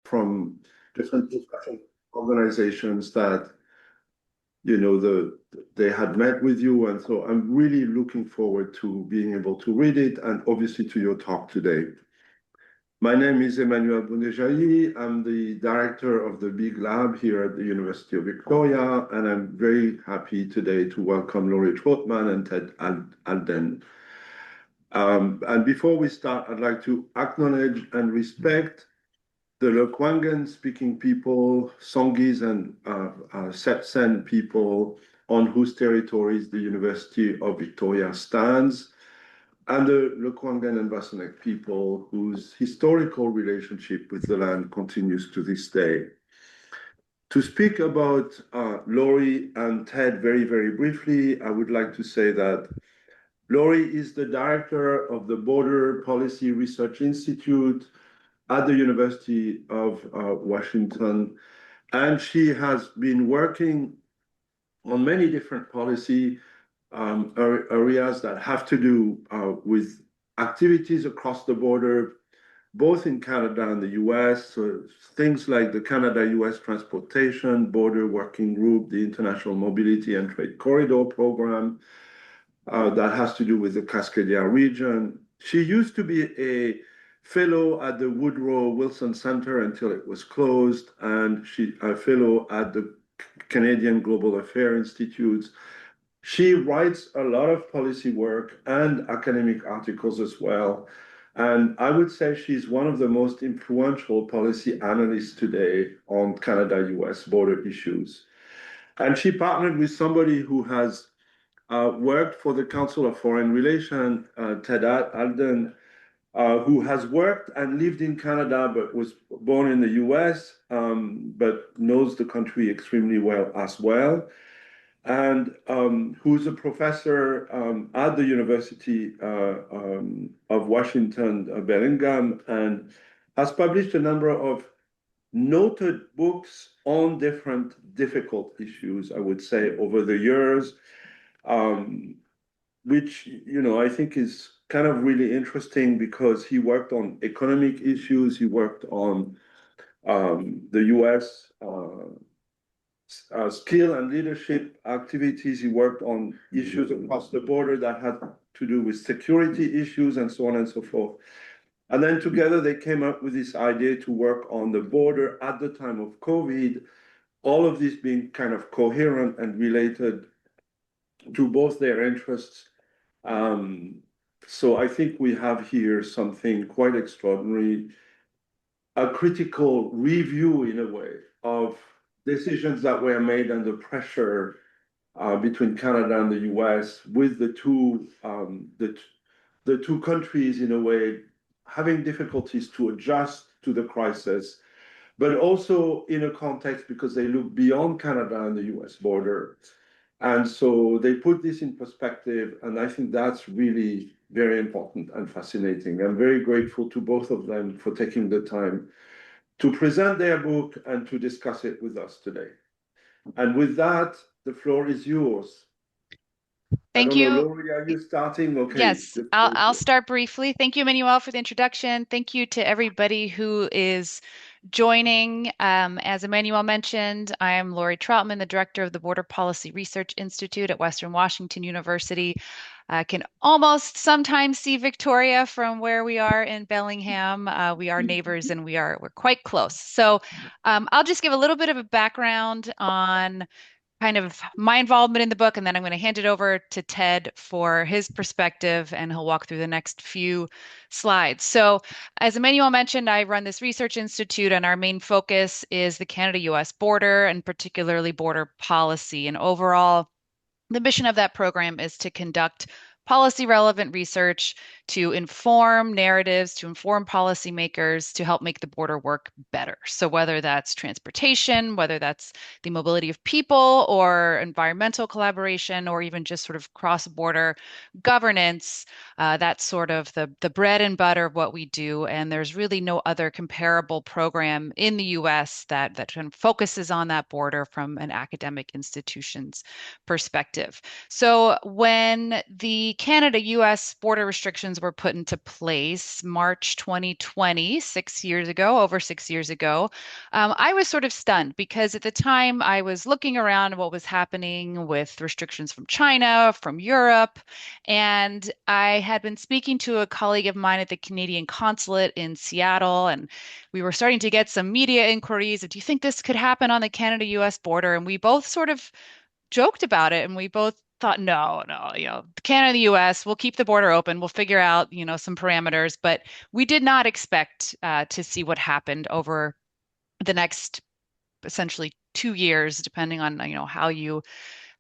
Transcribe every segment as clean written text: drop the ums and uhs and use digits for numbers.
from different discussion organizations that they had met with you, and so I'm really looking forward to being able to read it and obviously to your talk today. My name is Emmanuel Bounejayi. I'm the director of the Big Lab here at the University of Victoria, and I'm very happy today to welcome Laurie Trautman and Ted Alden. And before we start, I'd like to acknowledge and respect the Lekwangan-speaking people, Songhees and Setsen people on whose territories the University of Victoria stands, and the Lekwangan and Basanek people whose historical relationship with the land continues to this day. To speak about Laurie and Ted very, very briefly, I would like to say that Laurie is the director of the Border Policy Research Institute at the University of Washington, and she has been working on many different policy areas that have to do with activities across the border, both in Canada and the US. So things like the Canada-US Transportation Border Working Group, the International Mobility and Trade Corridor Program, that has to do with the Cascadia region. She used to be a fellow at the Woodrow Wilson Center until it was closed, and she a fellow at the Canadian Global Affairs Institute. She writes a lot of policy work and academic articles as well. And I would say she's one of the most influential policy analysts today on Canada-US border issues. And she partnered with somebody who has worked for the Council of Foreign Relations, Ted Alden, who has worked and lived in Canada, but was born in the US, but knows the country extremely well as well, and who's a professor at the University of Washington, Bellingham, and has published a number of noted books on different difficult issues, I would say, over the years, which, I think is kind of really interesting because he worked on economic issues, he worked on the US skill and leadership activities, he worked on issues across the border that had to do with security issues and so on and so forth. And then together they came up with this idea to work on the border at the time of COVID, all of this being kind of coherent and related to both their interests. So I think we have here something quite extraordinary, a critical review in a way of decisions that were made under pressure between Canada and the US, with the two countries in a way having difficulties to adjust to the crisis, but also in a context because they look beyond Canada and the US border. And so they put this in perspective, and I think that's really very important and fascinating. I'm very grateful to both of them for taking the time to present their book and to discuss it with us today. And with that, the floor is yours. Thank you. Laurie, are you starting? Okay. Yes, I'll start briefly. Thank you, Emmanuel, for the introduction. Thank you to everybody who is joining. As Emmanuel mentioned, I am Laurie Trautman, the director of the Border Policy Research Institute at Western Washington University. I can almost sometimes see Victoria from where we are in Bellingham. We are neighbors and we're quite close. So I'll just give a little bit of a background on kind of my involvement in the book, and then I'm going to hand it over to Ted for his perspective, and he'll walk through the next few slides. So as Emmanuel mentioned, I run this research institute, and our main focus is the Canada-US border, and particularly border policy. And overall, the mission of that program is to conduct policy relevant research to inform narratives, to inform policymakers, to help make the border work better. So whether that's transportation, whether that's the mobility of people or environmental collaboration, or even just sort of cross-border governance, that's sort of the bread and butter of what we do. And there's really no other comparable program in the US that kind of focuses on that border from an academic institution's perspective. So when the Canada-US border restrictions were put into place March 2020, 6 years ago, over 6 years ago, I was sort of stunned because at the time I was looking around what was happening with restrictions from China, from Europe, and I had been speaking to a colleague of mine at the Canadian consulate in Seattle, and we were starting to get some media inquiries. Do you think this could happen on the Canada-US border? And we both sort of joked about it, and we both thought, no, no, Canada and the US, we'll keep the border open. We'll figure out, some parameters. But we did not expect to see what happened over the next essentially 2 years, depending on,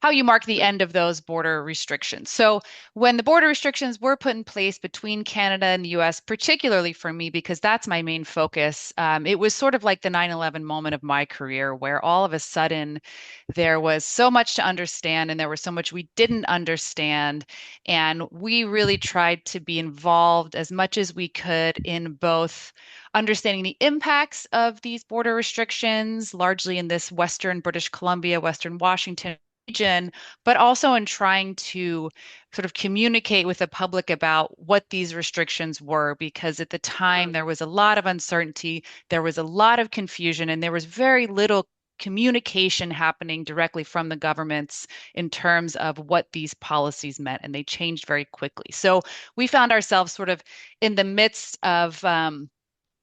how you mark the end of those border restrictions. So when the border restrictions were put in place between Canada and the US, particularly for me, because that's my main focus, it was sort of like the 9/11 moment of my career, where all of a sudden there was so much to understand and there was so much we didn't understand. And we really tried to be involved as much as we could in both understanding the impacts of these border restrictions, largely in this Western British Columbia, Western Washington region, but also in trying to sort of communicate with the public about what these restrictions were, because at the time there was a lot of uncertainty, there was a lot of confusion, and there was very little communication happening directly from the governments in terms of what these policies meant, and they changed very quickly. So we found ourselves sort of in the midst of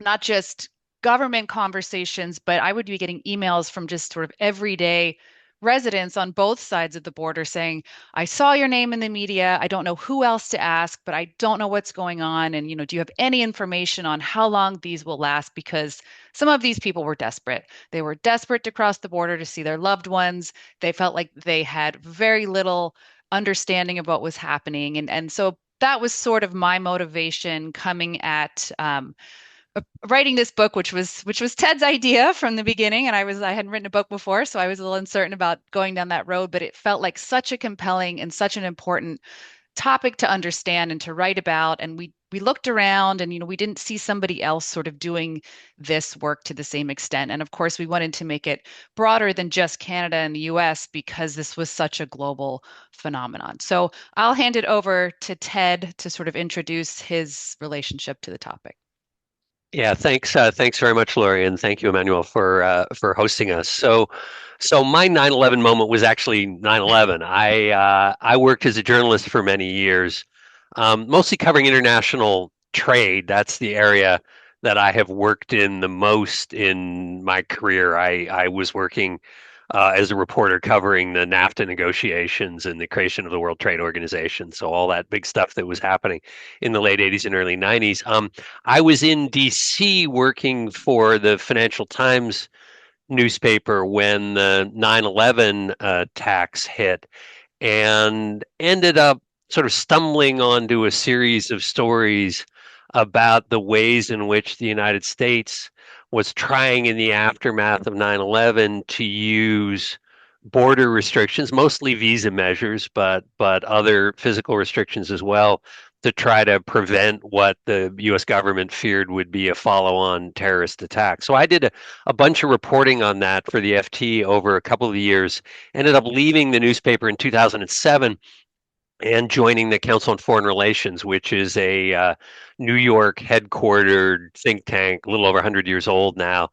not just government conversations, but I would be getting emails from just sort of everyday residents on both sides of the border saying, I saw your name in the media. I don't know who else to ask, but I don't know what's going on. And, do you have any information on how long these will last? Because some of these people were desperate. They were desperate to cross the border to see their loved ones. They felt like they had very little understanding of what was happening. And so that was sort of my motivation coming at writing this book, which was Ted's idea from the beginning, and I hadn't written a book before, so I was a little uncertain about going down that road, but it felt like such a compelling and such an important topic to understand and to write about. And we looked around, and we didn't see somebody else sort of doing this work to the same extent. And of course, we wanted to make it broader than just Canada and the US because this was such a global phenomenon. So I'll hand it over to Ted to sort of introduce his relationship to the topic. Yeah, thanks very much, Laurie, and thank you, Emmanuel, for hosting us. So my 9/11 moment was actually 9/11. I worked as a journalist for many years, mostly covering international trade. That's the area that I have worked in the most in my career. I was working as a reporter covering the NAFTA negotiations and the creation of the World Trade Organization. So all that big stuff that was happening in the late 80s and early 90s. I was in DC working for the Financial Times newspaper when the 9/11 attacks hit, and ended up sort of stumbling onto a series of stories about the ways in which the United States was trying in the aftermath of 9/11 to use border restrictions, mostly visa measures, but other physical restrictions as well, to try to prevent what the US government feared would be a follow-on terrorist attack. So I did a bunch of reporting on that for the FT over a couple of years, ended up leaving the newspaper in 2007 and joining the Council on Foreign Relations, which is a New York headquartered think tank, a little over 100 years old now,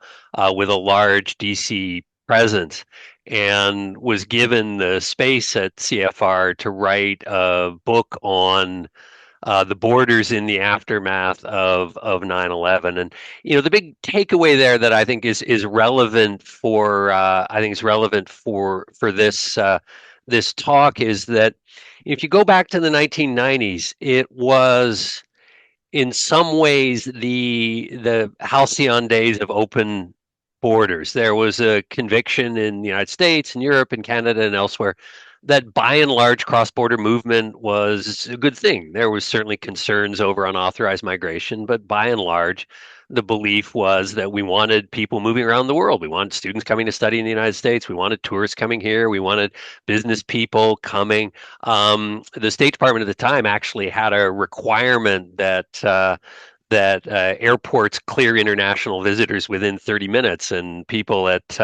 with a large DC presence, and was given the space at CFR to write a book on the borders in the aftermath of 9/11. And the big takeaway there that I think is relevant for this talk is that if you go back to the 1990s, it was in some ways the halcyon days of open borders. There was a conviction in the United States and Europe and Canada and elsewhere that by and large cross-border movement was a good thing. There was certainly concerns over unauthorized migration, but by and large, the belief was that we wanted people moving around the world. We wanted students coming to study in the United States. We wanted tourists coming here. We wanted business people coming. The State Department at the time actually had a requirement that airports clear international visitors within 30 minutes, and people at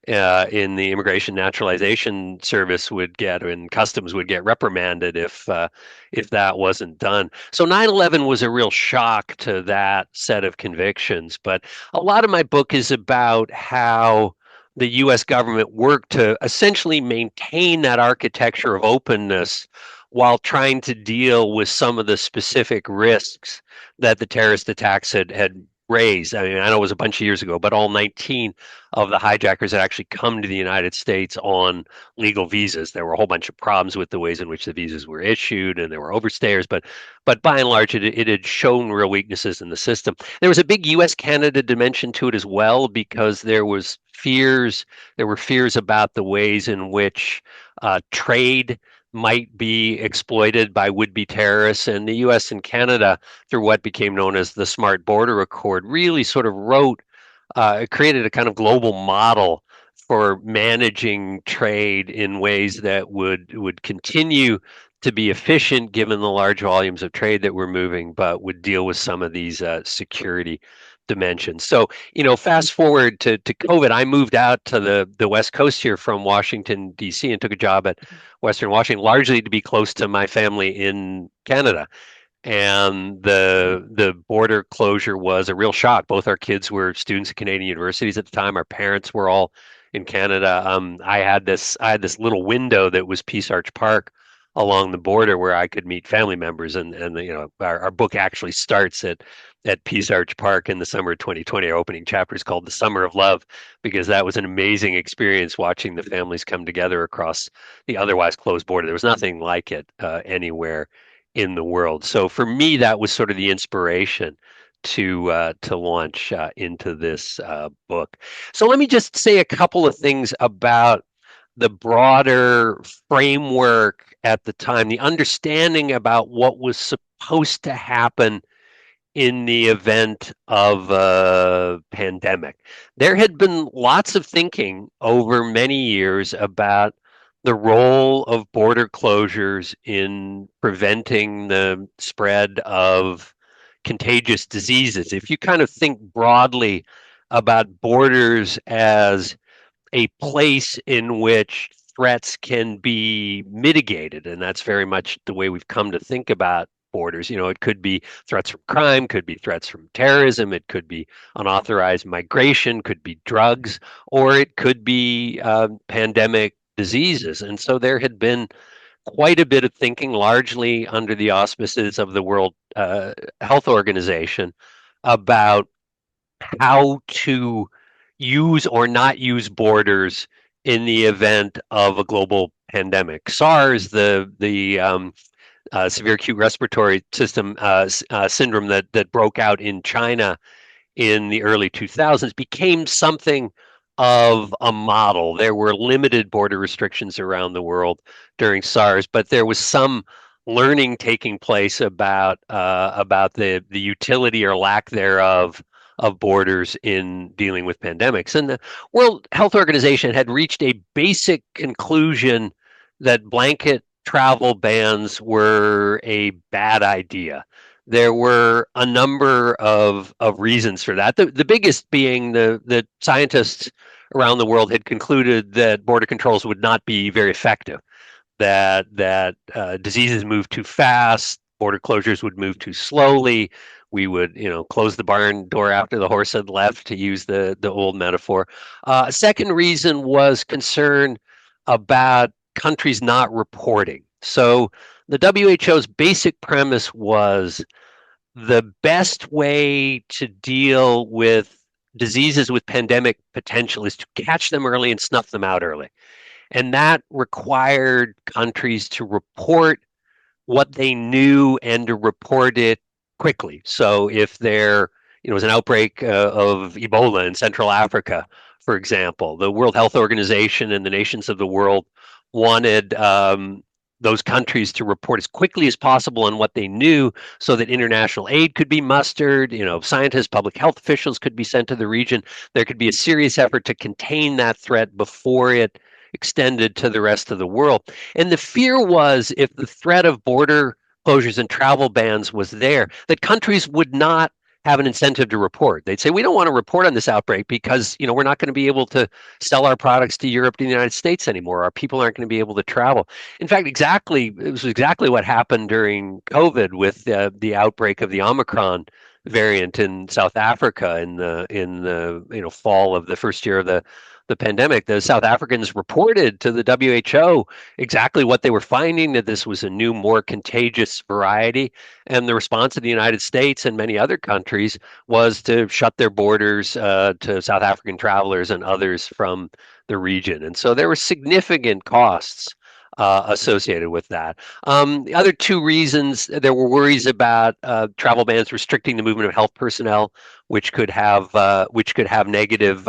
in the Immigration Naturalization Service would get, and Customs would get reprimanded if that wasn't done. So 9/11 was a real shock to that set of convictions. But a lot of my book is about how the U.S. government worked to essentially maintain that architecture of openness while trying to deal with some of the specific risks that the terrorist attacks had raised. I mean, I know it was a bunch of years ago, but all 19 of the hijackers had actually come to the United States on legal visas. There were a whole bunch of problems with the ways in which the visas were issued, and there were overstayers, but by and large, it had shown real weaknesses in the system. There was a big U.S.-Canada dimension to it as well, because there were fears about the ways in which trade might be exploited by would-be terrorists, and the U.S. and Canada, through what became known as the Smart Border Accord, really sort of it created a kind of global model for managing trade in ways that would continue to be efficient given the large volumes of trade that we're moving, but would deal with some of these security dimensions. So, fast forward to COVID, I moved out to the West Coast here from Washington, D.C., and took a job at Western Washington, largely to be close to my family in Canada. And the border closure was a real shock. Both our kids were students at Canadian universities at the time. Our parents were all in Canada. I had this little window that was Peace Arch Park along the border where I could meet family members, and our book actually starts at Peace Arch Park in the summer of 2020. Our opening chapter is called "The Summer of Love," because that was an amazing experience watching the families come together across the otherwise closed border. There was nothing like it anywhere in the world. So for me, that was sort of the inspiration to launch into this book. So let me just say a couple of things about the broader framework at the time, the understanding about what was supposed to happen in the event of a pandemic. There had been lots of thinking over many years about the role of border closures in preventing the spread of contagious diseases. If you kind of think broadly about borders as a place in which threats can be mitigated, and that's very much the way we've come to think about borders. It could be threats from crime, could be threats from terrorism, it could be unauthorized migration, could be drugs, or it could be pandemic diseases. And so there had been quite a bit of thinking, largely under the auspices of the World Health Organization, about how to use or not use borders in the event of a global pandemic. SARS, the severe acute respiratory system syndrome that broke out in China in the early 2000s, became something of a model. There were limited border restrictions around the world during SARS, but there was some learning taking place about the utility or lack thereof of borders in dealing with pandemics. And the World Health Organization had reached a basic conclusion that blanket travel bans were a bad idea. There were a number of reasons for that. The biggest being the scientists around the world had concluded that border controls would not be very effective, that diseases move too fast, border closures would move too slowly. We would, close the barn door after the horse had left, to use the old metaphor. Second reason was concern about countries not reporting. So the WHO's basic premise was the best way to deal with diseases with pandemic potential is to catch them early and snuff them out early. And that required countries to report what they knew and to report it quickly. So if there was an outbreak of Ebola in Central Africa, for example, the World Health Organization and the nations of the world wanted those countries to report as quickly as possible on what they knew, so that international aid could be mustered, scientists, public health officials could be sent to the region. There could be a serious effort to contain that threat before it extended to the rest of the world. And the fear was, if the threat of border closures and travel bans was there, that countries would not have an incentive to report. They'd say, we don't want to report on this outbreak because, we're not going to be able to sell our products to Europe, to the United States anymore. Our people aren't going to be able to travel. In fact, it was exactly what happened during COVID with the outbreak of the Omicron variant in South Africa in the fall of the first year of the pandemic. The South Africans reported to the WHO exactly what they were finding, that this was a new, more contagious variety. And the response of the United States and many other countries was to shut their borders to South African travelers and others from the region. And so there were significant costs associated with that. The other two reasons, there were worries about travel bans restricting the movement of health personnel, which could have negative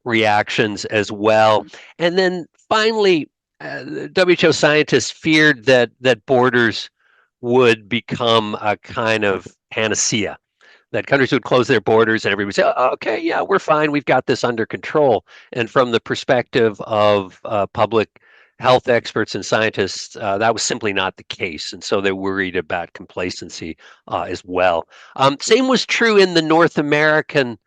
reactions as well. And then finally, WHO scientists feared that borders would become a kind of panacea, that countries would close their borders and everybody would say, oh, okay, yeah, we're fine, we've got this under control. And from the perspective of public health experts and scientists, that was simply not the case. And so they're worried about complacency as well. Same was true in the North American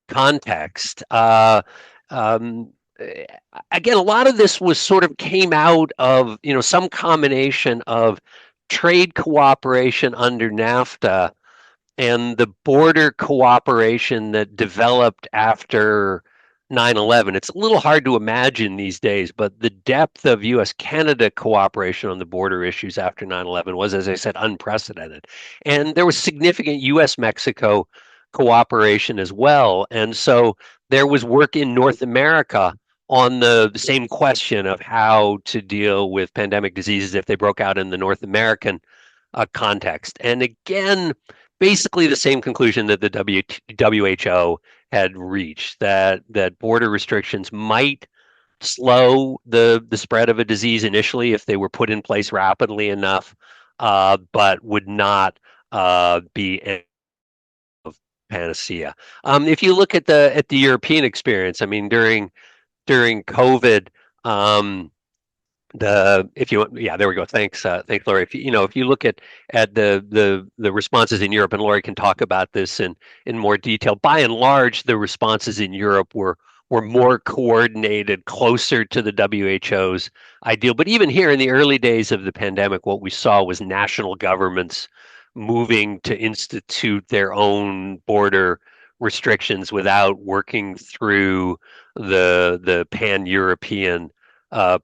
context. Again, a lot of this was sort of came out of, some combination of trade cooperation under NAFTA and the border cooperation that developed after 9/11. It's a little hard to imagine these days, but the depth of US-Canada cooperation on the border issues after 9/11 was, as I said, unprecedented. And there was significant US-Mexico cooperation as well. And so there was work in North America on the same question of how to deal with pandemic diseases if they broke out in the North American context. And again, basically the same conclusion that the WHO had reached, that border restrictions might slow the spread of a disease initially if they were put in place rapidly enough, but would not be a panacea. If you look at the European experience, I mean, during COVID, there we go. Thanks, Laurie. If you look at the responses in Europe, and Laurie can talk about this in more detail. By and large, the responses in Europe were more coordinated, closer to the WHO's ideal. But even here in the early days of the pandemic, what we saw was national governments moving to institute their own border restrictions without working through the pan-European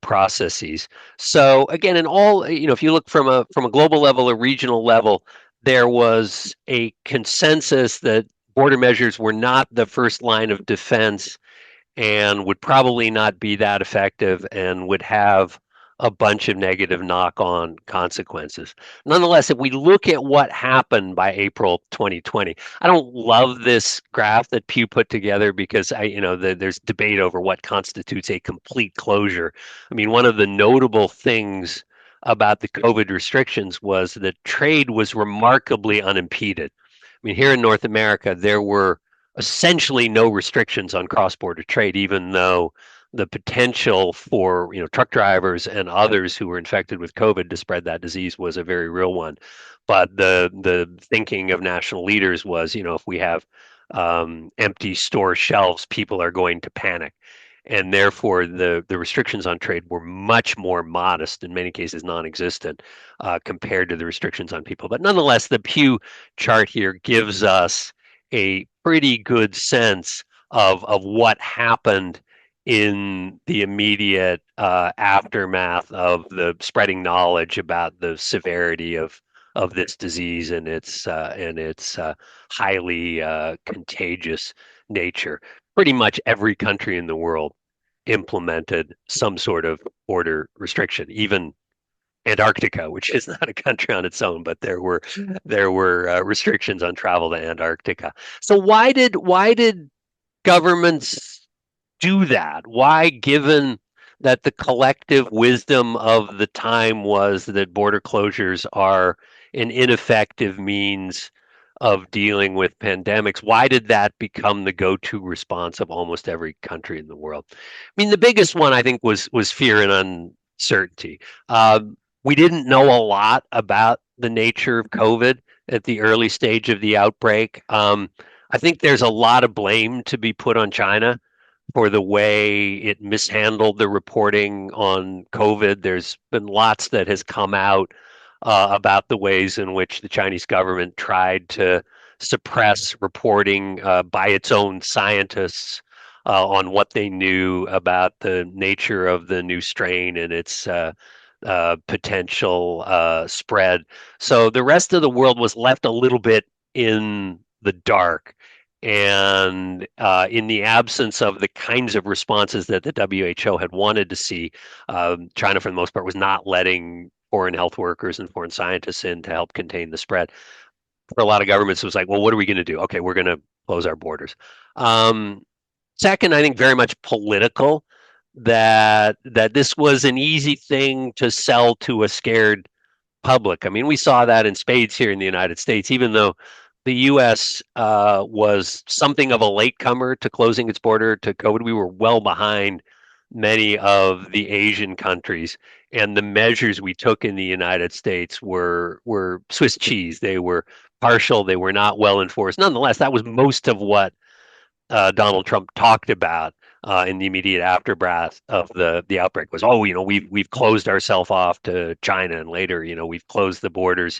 processes. So again, in all, if you look from a global level, a regional level, there was a consensus that border measures were not the first line of defense and would probably not be that effective and would have a bunch of negative knock-on consequences. Nonetheless, if we look at what happened by April 2020, I don't love this graph that Pew put together because there's debate over what constitutes a complete closure. I mean, one of the notable things about the COVID restrictions was that trade was remarkably unimpeded. I mean, here in North America, there were essentially no restrictions on cross-border trade, even though the potential for truck drivers and others who were infected with COVID to spread that disease was a very real one. But the thinking of national leaders was, if we have empty store shelves, people are going to panic. And therefore, the restrictions on trade were much more modest, in many cases non-existent, compared to the restrictions on people. But nonetheless, the Pew chart here gives us a pretty good sense of what happened in the immediate aftermath of the spreading knowledge about the severity of this disease and its highly contagious nature. Pretty much every country in the world implemented some sort of border restriction, even Antarctica, which is not a country on its own, but there were restrictions on travel to Antarctica. So why did governments do that? Why, given that the collective wisdom of the time was that border closures are an ineffective means of dealing with pandemics, why did that become the go-to response of almost every country in the world? I mean, the biggest one, I think, was fear and uncertainty. We didn't know a lot about the nature of COVID at the early stage of the outbreak. I think there's a lot of blame to be put on China for the way it mishandled the reporting on COVID. There's been lots that has come out about the ways in which the Chinese government tried to suppress reporting by its own scientists on what they knew about the nature of the new strain and its potential spread. So the rest of the world was left a little bit in the dark. And in the absence of the kinds of responses that the WHO had wanted to see, China, for the most part, was not letting foreign health workers and foreign scientists in to help contain the spread. For a lot of governments, it was like, well, what are we going to do? Okay, we're going to close our borders. Second, I think very much political, that this was an easy thing to sell to a scared public. I mean, we saw that in spades here in the United States, even though the U.S. Was something of a latecomer to closing its border to COVID. We were well behind many of the Asian countries, and the measures we took in the United States were Swiss cheese. They were partial. They were not well enforced. Nonetheless, that was most of what Donald Trump talked about in the immediate aftermath of the outbreak was, oh, we've closed ourselves off to China, and later, we've closed the borders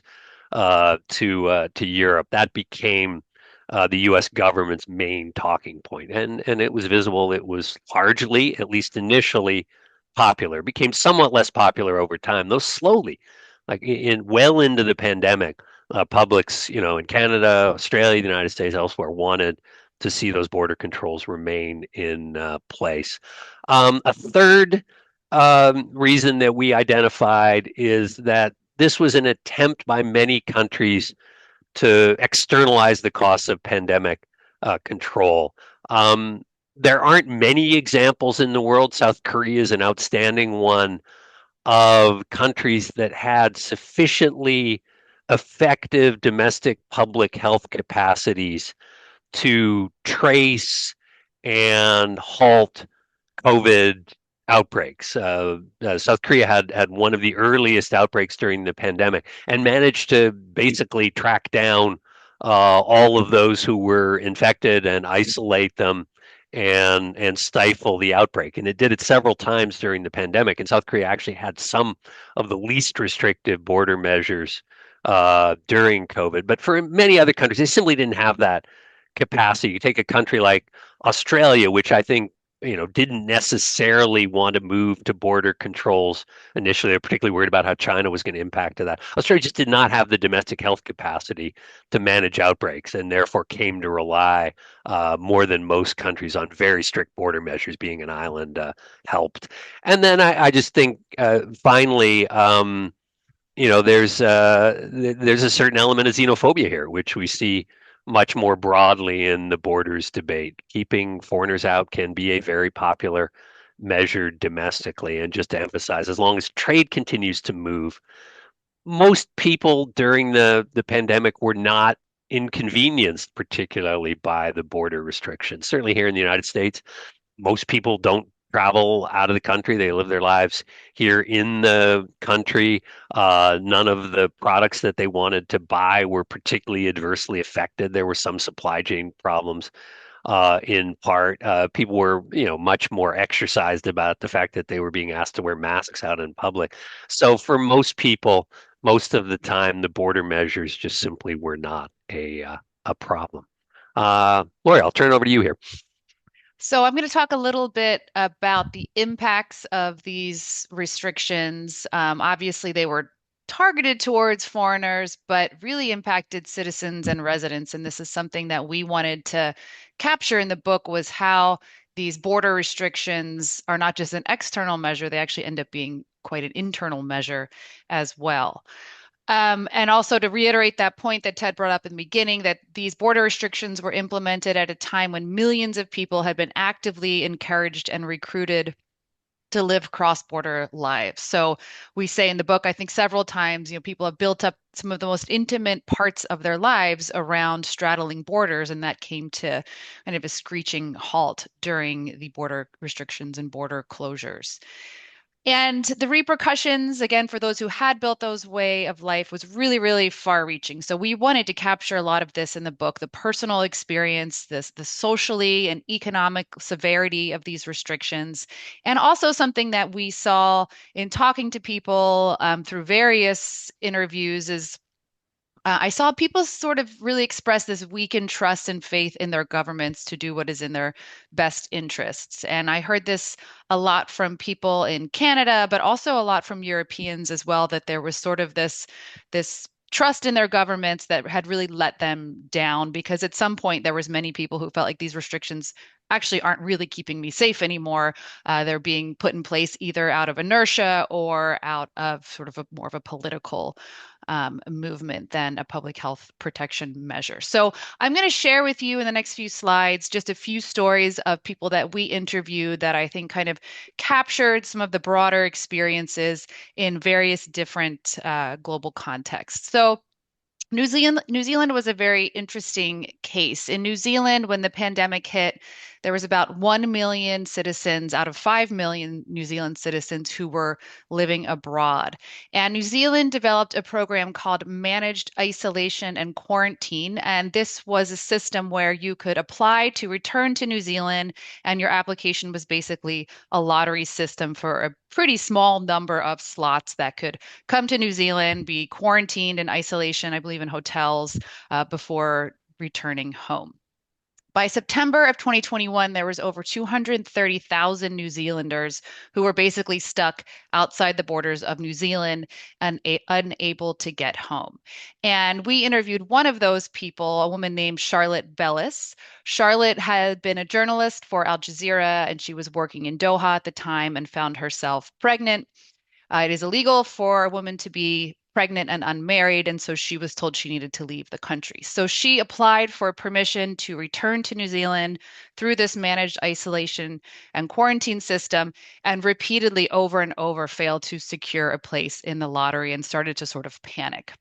to Europe. That became the U.S. government's main talking point, and it was visible. It was largely, at least initially, popular. It became somewhat less popular over time, though slowly, like well into the pandemic. Publics, in Canada, Australia, the United States, elsewhere, wanted to see those border controls remain in place. A third reason that we identified is that this was an attempt by many countries to externalize the costs of pandemic control. There aren't many examples in the world. South Korea is an outstanding one of countries that had sufficiently effective domestic public health capacities to trace and halt COVID outbreaks. South Korea had one of the earliest outbreaks during the pandemic and managed to basically track down all of those who were infected and isolate them and stifle the outbreak. And it did it several times during the pandemic. And South Korea actually had some of the least restrictive border measures during COVID. But for many other countries, they simply didn't have that capacity. You take a country like Australia, which I think didn't necessarily want to move to border controls initially. They're particularly worried about how China was going to impact to that. Australia just did not have the domestic health capacity to manage outbreaks, and therefore came to rely more than most countries on very strict border measures. Being an island helped. And then I just think finally, there's a certain element of xenophobia here, which we see much more broadly in the borders debate. Keeping foreigners out can be a very popular measure domestically. And just to emphasize, as long as trade continues to move, most people during the pandemic were not inconvenienced particularly by the border restrictions. Certainly here in the United States, most people don't travel out of the country. They live their lives here in the country. None of the products that they wanted to buy were particularly adversely affected. There were some supply chain problems in part. People were, much more exercised about the fact that they were being asked to wear masks out in public. So for most people, most of the time, the border measures just simply were not a problem. Laurie, I'll turn it over to you here. So I'm going to talk a little bit about the impacts of these restrictions. Obviously, they were targeted towards foreigners, but really impacted citizens and residents. And this is something that we wanted to capture in the book, was how these border restrictions are not just an external measure, they actually end up being quite an internal measure as well. And also to reiterate that point that Ted brought up in the beginning, that these border restrictions were implemented at a time when millions of people had been actively encouraged and recruited to live cross-border lives. So we say in the book, I think several times, people have built up some of the most intimate parts of their lives around straddling borders, and that came to kind of a screeching halt during the border restrictions and border closures. And the repercussions, again, for those who had built those way of life was really, really far reaching. So we wanted to capture a lot of this in the book, the personal experience, the socially and economic severity of these restrictions, and also something that we saw in talking to people through various interviews is I saw people sort of really express this weakened trust and faith in their governments to do what is in their best interests. And I heard this a lot from people in Canada, but also a lot from Europeans as well, that there was sort of this trust in their governments that had really let them down because at some point there was many people who felt like these restrictions actually aren't really keeping me safe anymore. They're being put in place either out of inertia or out of sort of more of a political movement than a public health protection measure. So I'm going to share with you in the next few slides just a few stories of people that we interviewed that I think kind of captured some of the broader experiences in various different global contexts. So New Zealand was a very interesting case. In New Zealand, when the pandemic hit, there was about 1 million citizens out of 5 million New Zealand citizens who were living abroad. And New Zealand developed a program called Managed Isolation and Quarantine. And this was a system where you could apply to return to New Zealand, and your application was basically a lottery system for a pretty small number of slots that could come to New Zealand, be quarantined in isolation, I believe in hotels, before returning home. By September of 2021, there was over 230,000 New Zealanders who were basically stuck outside the borders of New Zealand and unable to get home. And we interviewed one of those people, a woman named Charlotte Bellis. Charlotte had been a journalist for Al Jazeera, and she was working in Doha at the time and found herself pregnant. It is illegal for a woman to be pregnant and unmarried, and so she was told she needed to leave the country. So she applied for permission to return to New Zealand through this managed isolation and quarantine system, and repeatedly over and over failed to secure a place in the lottery and started to sort of panic.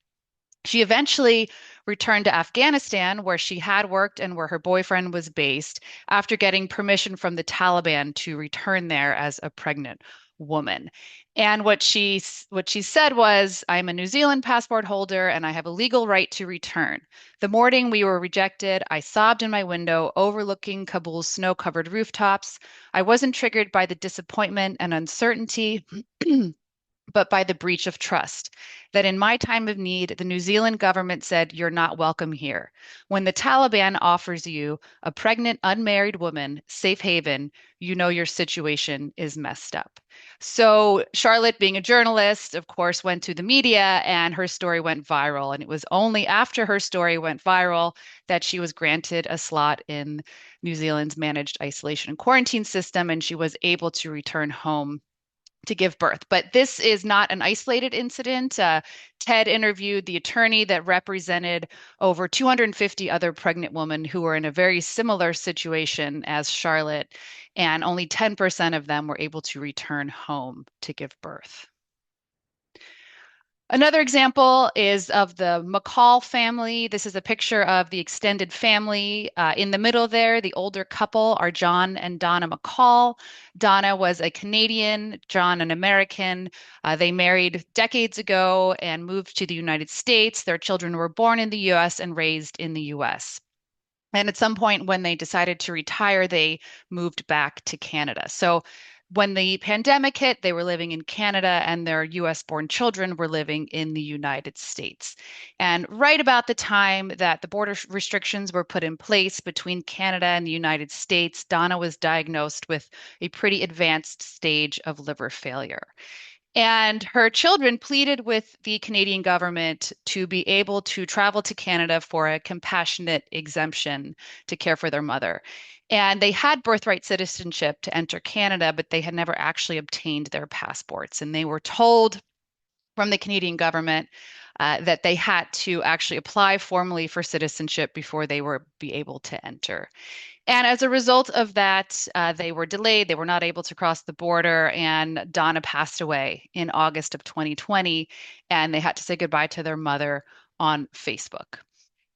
She eventually returned to Afghanistan, where she had worked and where her boyfriend was based, after getting permission from the Taliban to return there as a pregnant woman. And what she said was, "I'm a New Zealand passport holder and I have a legal right to return. The morning we were rejected, I sobbed in my window overlooking Kabul's snow-covered rooftops. I wasn't triggered by the disappointment and uncertainty." But by the breach of trust. That in my time of need, the New Zealand government said, "You're not welcome here." When the Taliban offers you, a pregnant, unmarried woman, safe haven, you know your situation is messed up. So Charlotte, being a journalist, of course, went to the media and her story went viral. And it was only after her story went viral that she was granted a slot in New Zealand's managed isolation and quarantine system, and she was able to return home to give birth. But this is not an isolated incident. TED interviewed the attorney that represented over 250 other pregnant women who were in a very similar situation as Charlotte, and only 10% of them were able to return home to give birth. Another example is of the McCall family. This is a picture of the extended family. In the middle there, the older couple are John and Donna McCall. Donna was a Canadian, John an American. They married decades ago and moved to the United States. Their children were born in the US and raised in the US. And at some point, when they decided to retire, they moved back to Canada. So when the pandemic hit, they were living in Canada and their US born children were living in the United States. And right about the time that the border restrictions were put in place between Canada and the United States, Donna was diagnosed with a pretty advanced stage of liver failure. And her children pleaded with the Canadian government to be able to travel to Canada for a compassionate exemption to care for their mother. And they had birthright citizenship to enter Canada, but they had never actually obtained their passports. And they were told from the Canadian government that they had to actually apply formally for citizenship before they were be able to enter. And as a result of that, they were delayed. They were not able to cross the border. And Donna passed away in August of 2020. And they had to say goodbye to their mother on Facebook.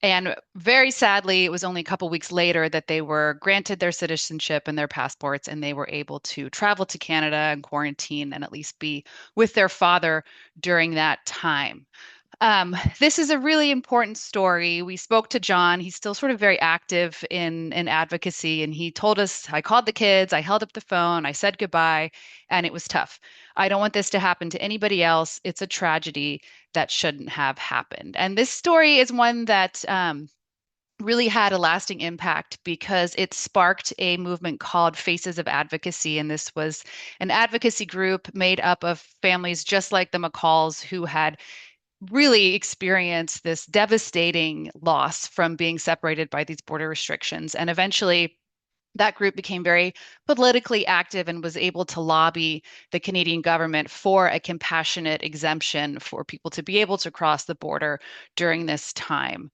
And very sadly, it was only a couple weeks later that they were granted their citizenship and their passports, and they were able to travel to Canada and quarantine and at least be with their father during that time. This is a really important story. We spoke to John. He's still sort of very active in advocacy, and he told us, I called the kids, I held up the phone, I said goodbye, and it was tough. I don't want this to happen to anybody else. It's a tragedy that shouldn't have happened. And this story is one that really had a lasting impact because it sparked a movement called Faces of Advocacy. And this was an advocacy group made up of families just like the McCalls who had really experienced this devastating loss from being separated by these border restrictions. And eventually, that group became very politically active and was able to lobby the Canadian government for a compassionate exemption for people to be able to cross the border during this time.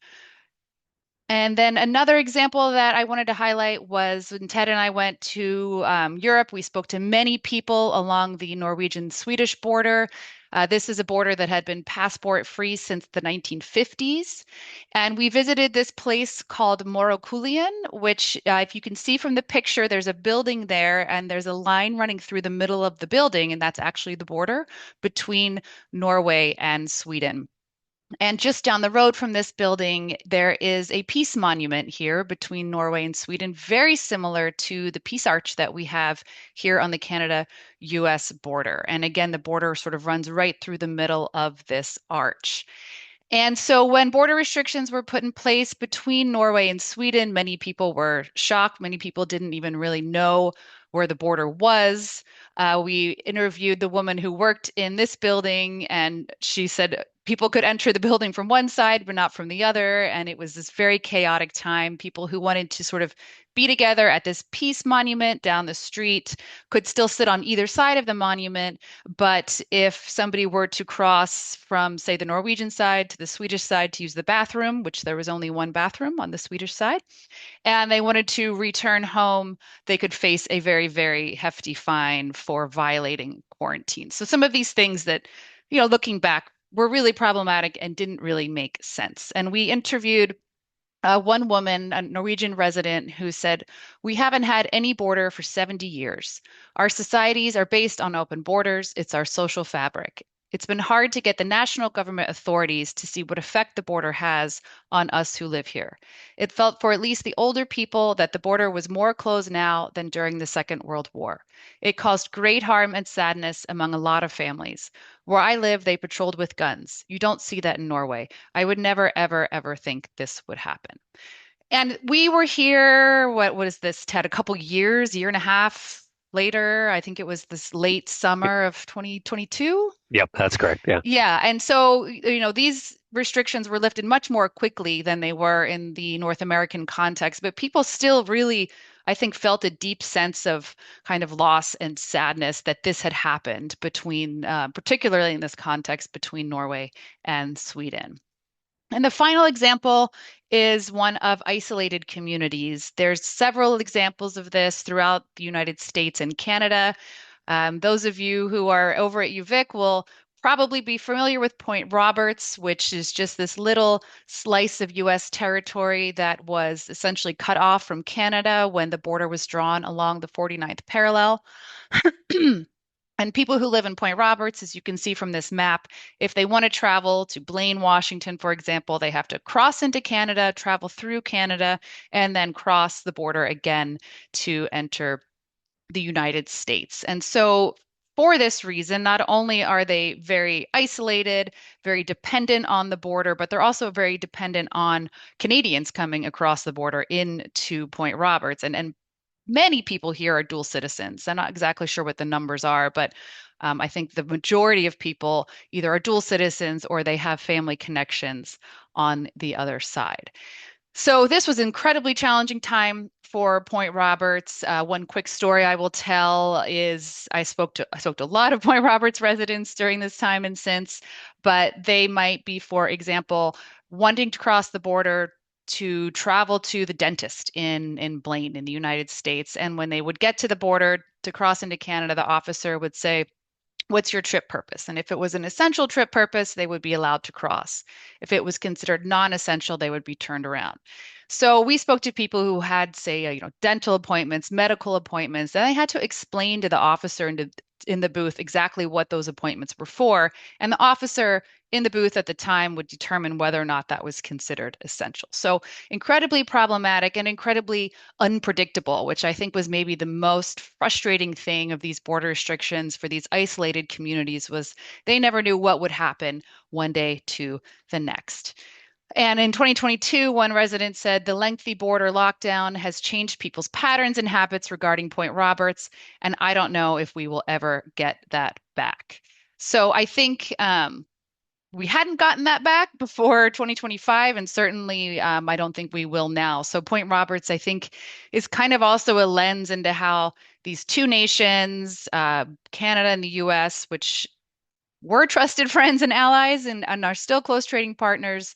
And then another example that I wanted to highlight was when Ted and I went to Europe. We spoke to many people along the Norwegian-Swedish border. This is a border that had been passport-free since the 1950s. And we visited this place called Morokulien, which, if you can see from the picture, there's a building there, and there's a line running through the middle of the building, and that's actually the border between Norway and Sweden. And just down the road from this building, there is a peace monument here between Norway and Sweden, very similar to the Peace Arch that we have here on the Canada-US border. And again, the border sort of runs right through the middle of this arch. And so when border restrictions were put in place between Norway and Sweden, many people were shocked. Many people didn't even really know where the border was. We interviewed the woman who worked in this building, and she said people could enter the building from one side, but not from the other. And it was this very chaotic time. People who wanted to sort of be together at this peace monument down the street could still sit on either side of the monument. But if somebody were to cross from, say, the Norwegian side to the Swedish side to use the bathroom, which there was only one bathroom on the Swedish side, and they wanted to return home, they could face a very, very hefty fine for violating quarantine. So some of these things that, looking back, were really problematic and didn't really make sense. And we interviewed one woman, a Norwegian resident, who said, "We haven't had any border for 70 years. Our societies are based on open borders. It's our social fabric. It's been hard to get the national government authorities to see what effect the border has on us who live here. It felt for at least the older people that the border was more closed now than during the Second World War. It caused great harm and sadness among a lot of families. Where I live, they patrolled with guns. You don't see that in Norway. I would never, ever, ever think this would happen." And we were here, what is this, Ted, a couple years, year and a half later. I think it was this late summer of 2022. Yep, that's correct. Yeah. Yeah. And so, these restrictions were lifted much more quickly than they were in the North American context, but people still really, I think, felt a deep sense of kind of loss and sadness that this had happened between, particularly in this context, between Norway and Sweden. And the final example is one of isolated communities. There's several examples of this throughout the United States and Canada. Those of you who are over at UVic will probably be familiar with Point Roberts, which is just this little slice of US territory that was essentially cut off from Canada when the border was drawn along the 49th parallel. And people who live in Point Roberts, as you can see from this map, if they want to travel to Blaine, Washington, for example, they have to cross into Canada, travel through Canada, and then cross the border again to enter the United States. And so for this reason, not only are they very isolated, very dependent on the border, but they're also very dependent on Canadians coming across the border into Point Roberts. And many people here are dual citizens. I'm not exactly sure what the numbers are, but I think the majority of people either are dual citizens or they have family connections on the other side. So this was an incredibly challenging time for Point Roberts. One quick story I will tell is I spoke to a lot of Point Roberts residents during this time and since, but they might be, for example, wanting to cross the border to travel to the dentist in Blaine in the United States. And when they would get to the border to cross into Canada, the officer would say, what's your trip purpose? And if it was an essential trip purpose, they would be allowed to cross. If it was considered non-essential, they would be turned around. So we spoke to people who had, say, dental appointments, medical appointments, and they had to explain to the officer in the booth exactly what those appointments were for. And the officer in the booth at the time would determine whether or not that was considered essential. So incredibly problematic and incredibly unpredictable, which I think was maybe the most frustrating thing of these border restrictions for these isolated communities was they never knew what would happen one day to the next. And in 2022, one resident said the lengthy border lockdown has changed people's patterns and habits regarding Point Roberts, and I don't know if we will ever get that back. So I think we hadn't gotten that back before 2025, and certainly I don't think we will now. So Point Roberts, I think, is kind of also a lens into how these two nations, Canada and the US, which were trusted friends and allies and are still close trading partners,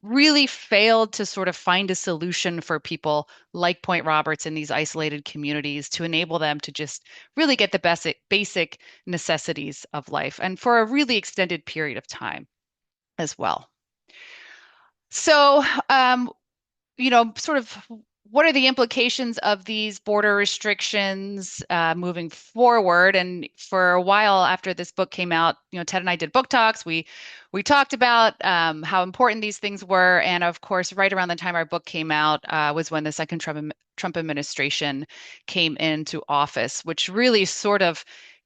really failed to sort of find a solution for people like Point Roberts in these isolated communities to enable them to just really get the basic necessities of life and for a really extended period of time as well. So, sort of what are the implications of these border restrictions moving forward? And for a while after this book came out, Ted and I did book talks. We talked about how important these things were, and of course, right around the time our book came out was when the second Trump administration came into office, which really sort of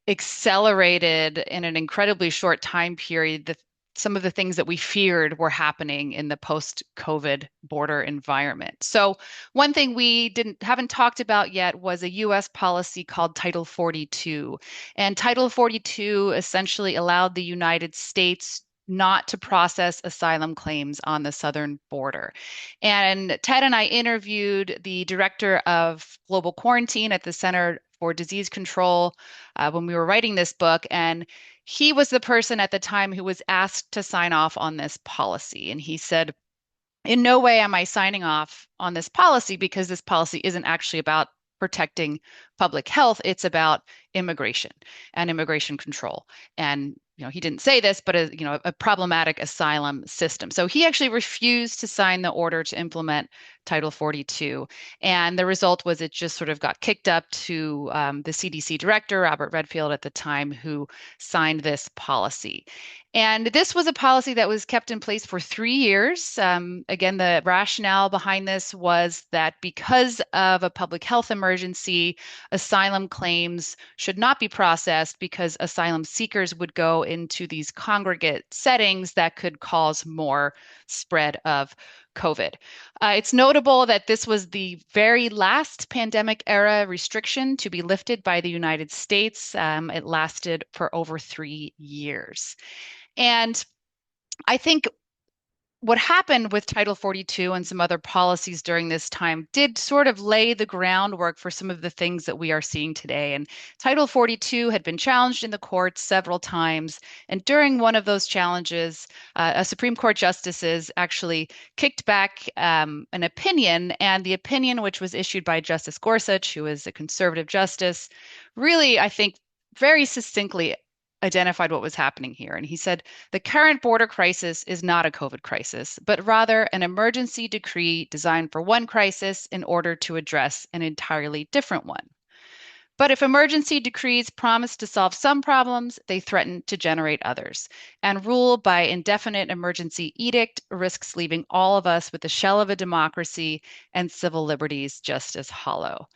accelerated in an incredibly short time period some of the things that we feared were happening in the post-COVID border environment. So one thing we haven't talked about yet was a US policy called Title 42. And Title 42 essentially allowed the United States not to process asylum claims on the southern border. And Ted and I interviewed the director of global quarantine at the Center for Disease Control when we were writing this book. And he was the person at the time who was asked to sign off on this policy. And he said, in no way am I signing off on this policy because this policy isn't actually about protecting public health. It's about immigration and immigration control. And he didn't say this, but a problematic asylum system. So he actually refused to sign the order to implement Title 42. And the result was it just sort of got kicked up to the CDC director, Robert Redfield at the time, who signed this policy. And this was a policy that was kept in place for 3 years. Again, the rationale behind this was that because of a public health emergency, asylum claims should not be processed because asylum seekers would go into these congregate settings that could cause more spread of COVID. It's notable that this was the very last pandemic era restriction to be lifted by the United States. It lasted for over 3 years. And I think what happened with Title 42 and some other policies during this time did sort of lay the groundwork for some of the things that we are seeing today. And Title 42 had been challenged in the courts several times. And during one of those challenges, a Supreme Court justices actually kicked back an opinion. And the opinion, which was issued by Justice Gorsuch, who is a conservative justice, really, I think, very succinctly identified what was happening here. And he said, the current border crisis is not a COVID crisis, but rather an emergency decree designed for one crisis in order to address an entirely different one. But if emergency decrees promise to solve some problems, they threaten to generate others. And rule by indefinite emergency edict risks leaving all of us with the shell of a democracy and civil liberties just as hollow.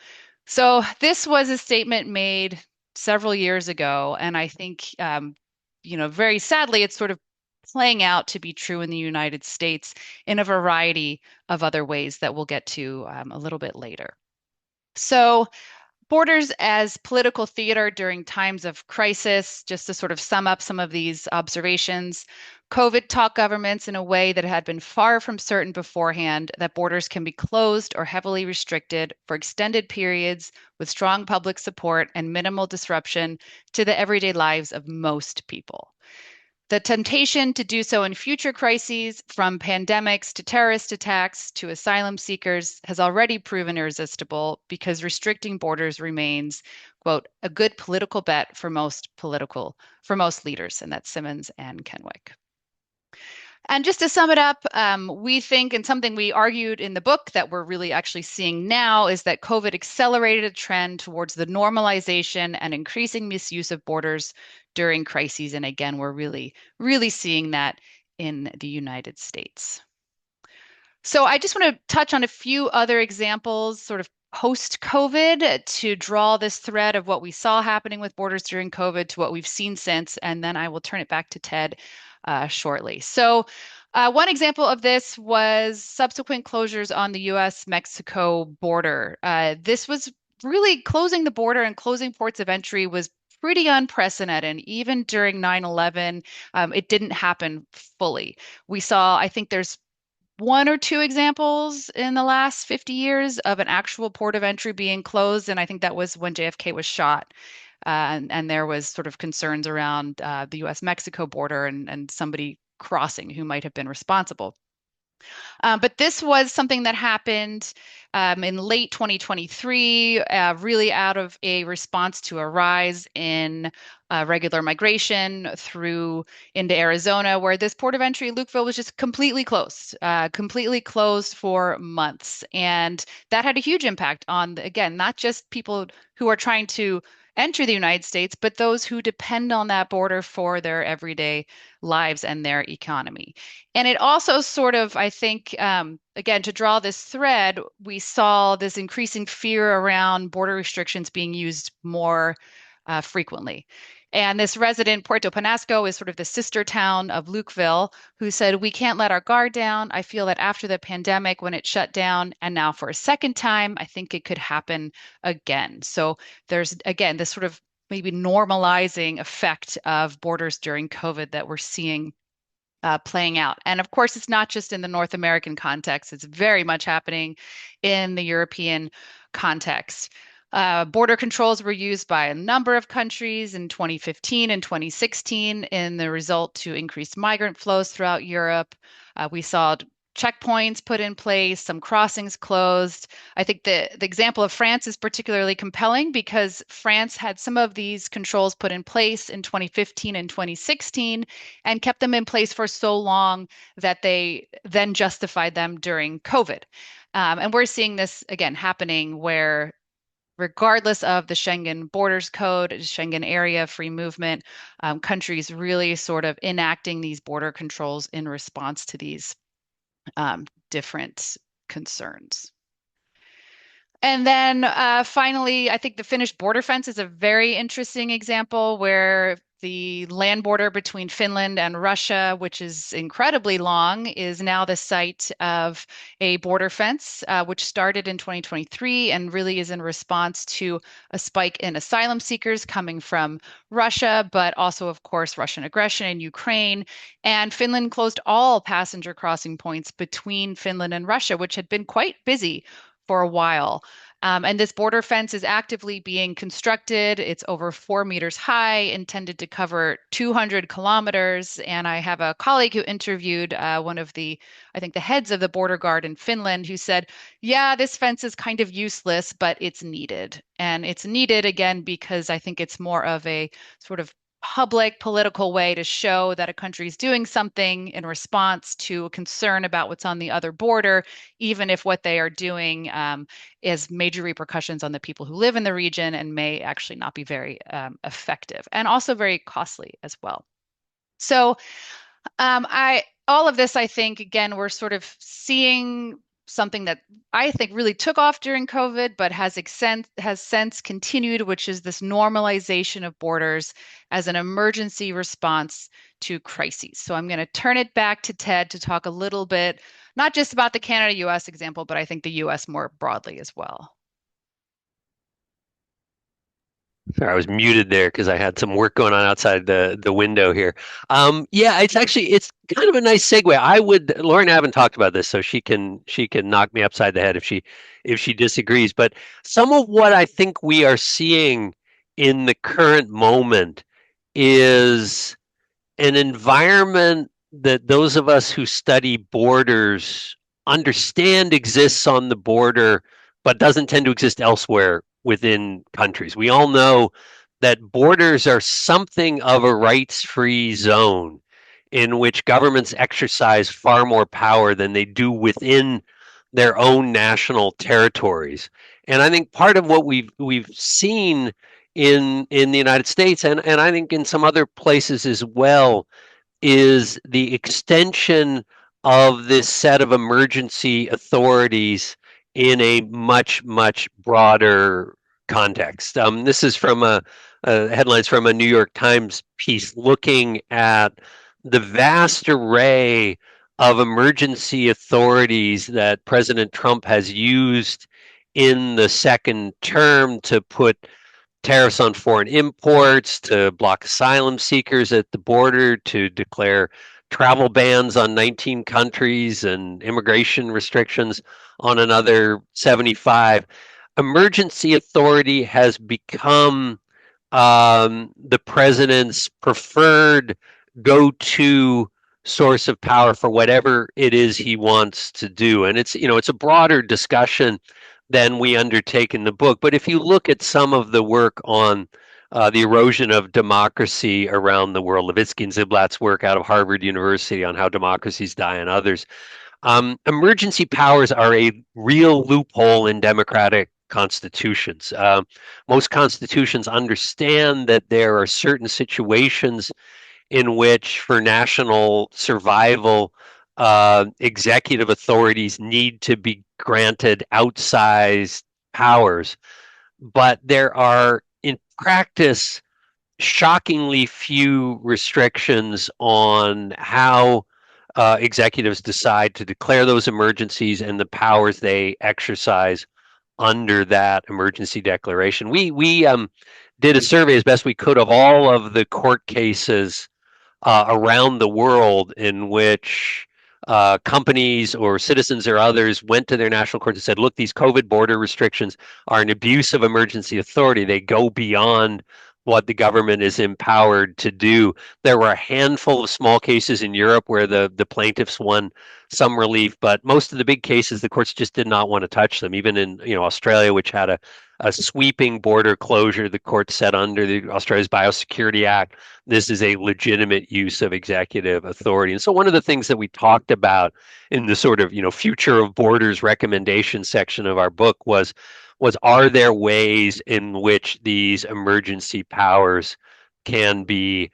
So this was a statement made several years ago, and I think, very sadly, it's sort of playing out to be true in the United States in a variety of other ways that we'll get to a little bit later. So borders as political theater during times of crisis, just to sort of sum up some of these observations. COVID taught governments in a way that had been far from certain beforehand that borders can be closed or heavily restricted for extended periods with strong public support and minimal disruption to the everyday lives of most people. The temptation to do so in future crises, from pandemics to terrorist attacks to asylum seekers, has already proven irresistible because restricting borders remains, quote, a good political bet for most leaders, and that's Simmons and Kenwick. And just to sum it up, we think, and something we argued in the book that we're really actually seeing now, is that COVID accelerated a trend towards the normalization and increasing misuse of borders during crises. And again, we're really, really seeing that in the United States. So I just want to touch on a few other examples, sort of post-COVID, to draw this thread of what we saw happening with borders during COVID to what we've seen since, and then I will turn it back to Ted shortly. So one example of this was subsequent closures on the US-Mexico border. This was really closing the border and closing ports of entry was pretty unprecedented. Even during 9/11, it didn't happen fully. We saw, I think there's one or two examples in the last 50 years of an actual port of entry being closed. And I think that was when JFK was shot. And there was sort of concerns around the US-Mexico border and somebody crossing who might have been responsible. But this was something that happened in late 2023, really out of a response to a rise in regular migration through into Arizona, where this port of entry, Lukeville, was just completely closed for months. And that had a huge impact on, again, not just people who are trying to enter the United States, but those who depend on that border for their everyday lives and their economy. And it also sort of, I think, again, to draw this thread, we saw this increasing fear around border restrictions being used more frequently. And this resident, Puerto Penasco, is sort of the sister town of Lukeville, who said, "We can't let our guard down. I feel that after the pandemic, when it shut down, and now for a second time, I think it could happen again." So there's, again, this sort of maybe normalizing effect of borders during COVID that we're seeing playing out. And of course, it's not just in the North American context, it's very much happening in the European context. Border controls were used by a number of countries in 2015 and 2016 in the result to increase migrant flows throughout Europe. We saw checkpoints put in place, some crossings closed. I think the example of France is particularly compelling because France had some of these controls put in place in 2015 and 2016 and kept them in place for so long that they then justified them during COVID. And we're seeing this again happening where regardless of the Schengen Borders Code, Schengen area, free movement, countries really sort of enacting these border controls in response to these different concerns. And then finally, I think the Finnish border fence is a very interesting example where the land border between Finland and Russia, which is incredibly long, is now the site of a border fence, which started in 2023 and really is in response to a spike in asylum seekers coming from Russia, but also, of course, Russian aggression in Ukraine. And Finland closed all passenger crossing points between Finland and Russia, which had been quite busy for a while. And this border fence is actively being constructed. It's over 4 meters high, intended to cover 200 kilometers. And I have a colleague who interviewed one of the, I think, the heads of the border guard in Finland who said, yeah, this fence is kind of useless, but it's needed. And it's needed, again, because I think it's more of a sort of public political way to show that a country is doing something in response to a concern about what's on the other border, even if what they are doing is major repercussions on the people who live in the region and may actually not be very effective and also very costly as well. So all of this, I think, again, we're sort of seeing something that I think really took off during COVID, but has since continued, which is this normalization of borders as an emergency response to crises. So I'm going to turn it back to Ted to talk a little bit, not just about the Canada-US example, but I think the US more broadly as well. Sorry, I was muted there because I had some work going on outside the window here. Yeah, it's kind of a nice segue. Laurie and I haven't talked about this, so she can knock me upside the head if she disagrees. But some of what I think we are seeing in the current moment is an environment that those of us who study borders understand exists on the border, but doesn't tend to exist elsewhere within countries. We all know that borders are something of a rights-free zone in which governments exercise far more power than they do within their own national territories. And I think part of what we've seen in the United States, and I think in some other places as well, is the extension of this set of emergency authorities in a much broader context. This is from a headlines from a New York Times piece looking at the vast array of emergency authorities that President Trump has used in the second term to put tariffs on foreign imports, to block asylum seekers at the border, to declare travel bans on 19 countries and immigration restrictions on another 75. Emergency authority has become the president's preferred go-to source of power for whatever it is he wants to do. And it's a broader discussion than we undertake in the book. But if you look at some of the work on the erosion of democracy around the world, Levitsky and Ziblatt's work out of Harvard University on how democracies die and others, emergency powers are a real loophole in democratic constitutions. Most constitutions understand that there are certain situations in which, for national survival, executive authorities need to be granted outsized powers. But there are, in practice, shockingly few restrictions on how executives decide to declare those emergencies and the powers they exercise under that emergency declaration. We did a survey as best we could of all of the court cases around the world in which companies or citizens or others went to their national courts and said, look, these COVID border restrictions are an abuse of emergency authority. They go beyond what the government is empowered to do. There were a handful of small cases in Europe where the plaintiffs won some relief, but most of the big cases, the courts just did not want to touch them. Even in Australia, which had a sweeping border closure, the court said under the Australia's Biosecurity Act, this is a legitimate use of executive authority. And so one of the things that we talked about in the sort of future of borders recommendation section of our book was are there ways in which these emergency powers can be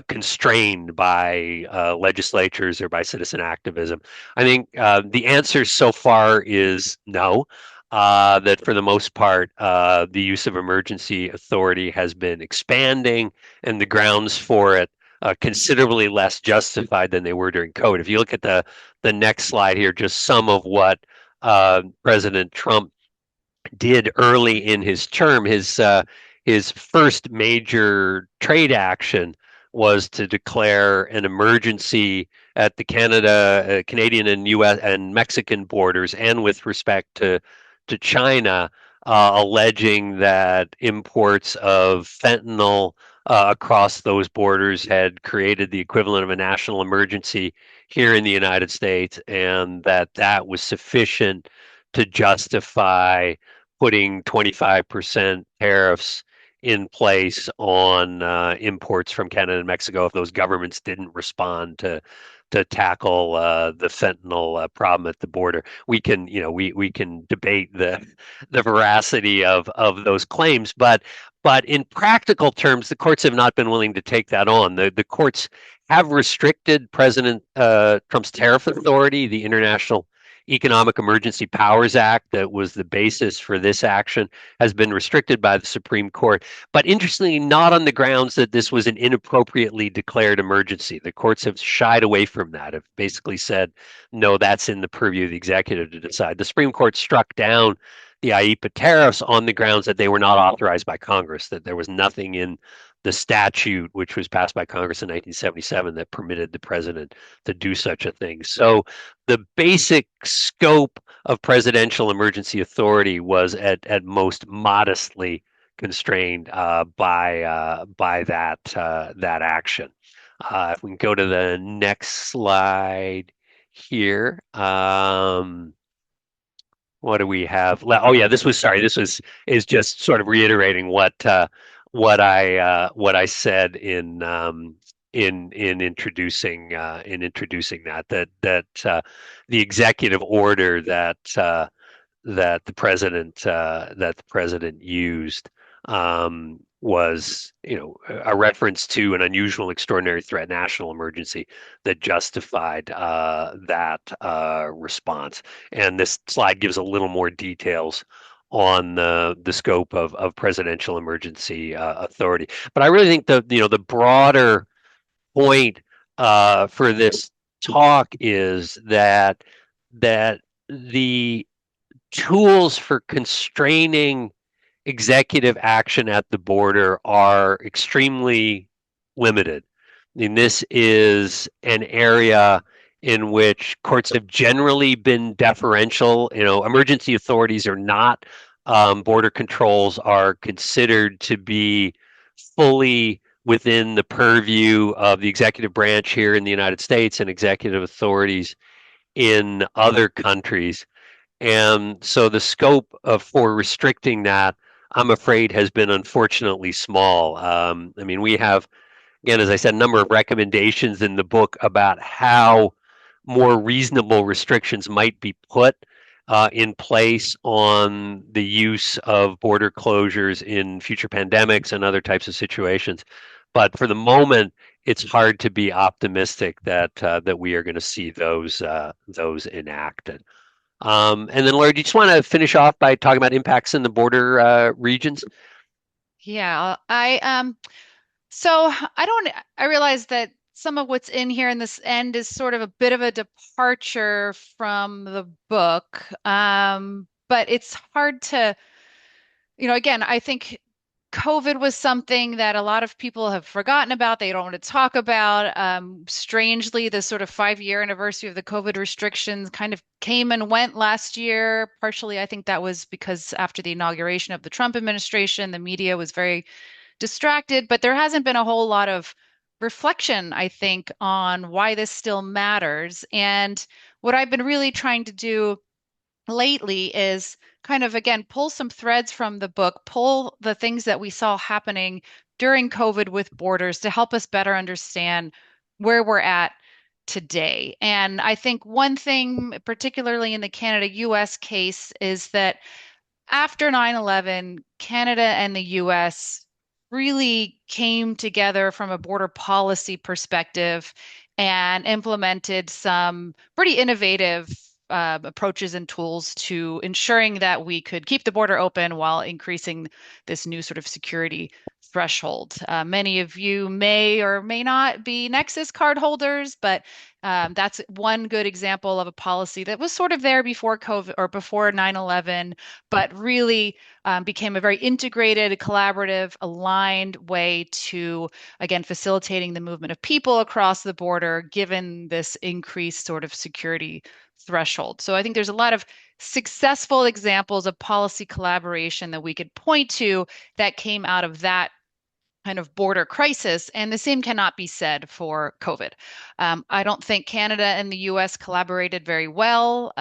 constrained by legislatures or by citizen activism? I think the answer so far is no. That for the most part, the use of emergency authority has been expanding, and the grounds for it considerably less justified than they were during COVID. If you look at the next slide here, just some of what President Trump did early in his term. His first major trade action was to declare an emergency at the Canadian and U.S. and Mexican borders, and with respect to China, alleging that imports of fentanyl across those borders had created the equivalent of a national emergency here in the United States, and that was sufficient to justify putting 25% tariffs in place on imports from Canada and Mexico if those governments didn't respond to tackle the fentanyl problem at the border. We can we can debate the veracity of those claims, but in practical terms, the courts have not been willing to take that on. The courts have restricted President Trump's tariff authority. The International Economic Emergency Powers Act, that was the basis for this action, has been restricted by the Supreme Court. But interestingly, not on the grounds that this was an inappropriately declared emergency. The courts have shied away from that, have basically said, no, that's in the purview of the executive to decide. The Supreme Court struck down the IEEPA tariffs on the grounds that they were not authorized by Congress, that there was nothing in the statute, which was passed by Congress in 1977, that permitted the president to do such a thing. So the basic scope of presidential emergency authority was at most modestly constrained by that action. If we can go to the next slide here. What do we have? Oh yeah, this is just sort of reiterating what I said in introducing that the executive order that the president used was, a reference to an unusual, extraordinary threat, national emergency that justified that response. And this slide gives a little more details on the scope of presidential emergency authority. But I really think the broader point for this talk is that the tools for constraining executive action at the border are extremely limited. I mean, this is an area in which courts have generally been deferential. Emergency authorities are not, border controls are considered to be fully within the purview of the executive branch here in the United States and executive authorities in other countries. And so the scope for restricting that, I'm afraid, has been unfortunately small. I mean, we have, again, as I said, a number of recommendations in the book about how more reasonable restrictions might be put in place on the use of border closures in future pandemics and other types of situations. But for the moment, it's hard to be optimistic that we are going to see those enacted. And then, Laurie, do you just want to finish off by talking about impacts in the border regions? Yeah, I realize that some of what's in here in this end is sort of a bit of a departure from the book. But it's hard to, again, I think COVID was something that a lot of people have forgotten about. They don't want to talk about. Strangely, the sort of 5-year anniversary of the COVID restrictions kind of came and went last year. Partially, I think that was because after the inauguration of the Trump administration, the media was very distracted, but there hasn't been a whole lot of reflection, I think, on why this still matters. And what I've been really trying to do lately is kind of, again, pull some threads from the book, pull the things that we saw happening during COVID with borders to help us better understand where we're at today. And I think one thing, particularly in the Canada US case, is that after 9/11, Canada and the US really came together from a border policy perspective and implemented some pretty innovative approaches and tools to ensuring that we could keep the border open while increasing this new sort of security threshold. Many of you may or may not be Nexus card holders, but that's one good example of a policy that was sort of there before COVID or before 9/11, but really became a very integrated, collaborative, aligned way to, again, facilitating the movement of people across the border, given this increased sort of security threshold. So I think there's a lot of successful examples of policy collaboration that we could point to that came out of that kind of border crisis, and the same cannot be said for COVID. I don't think Canada and the US collaborated very well.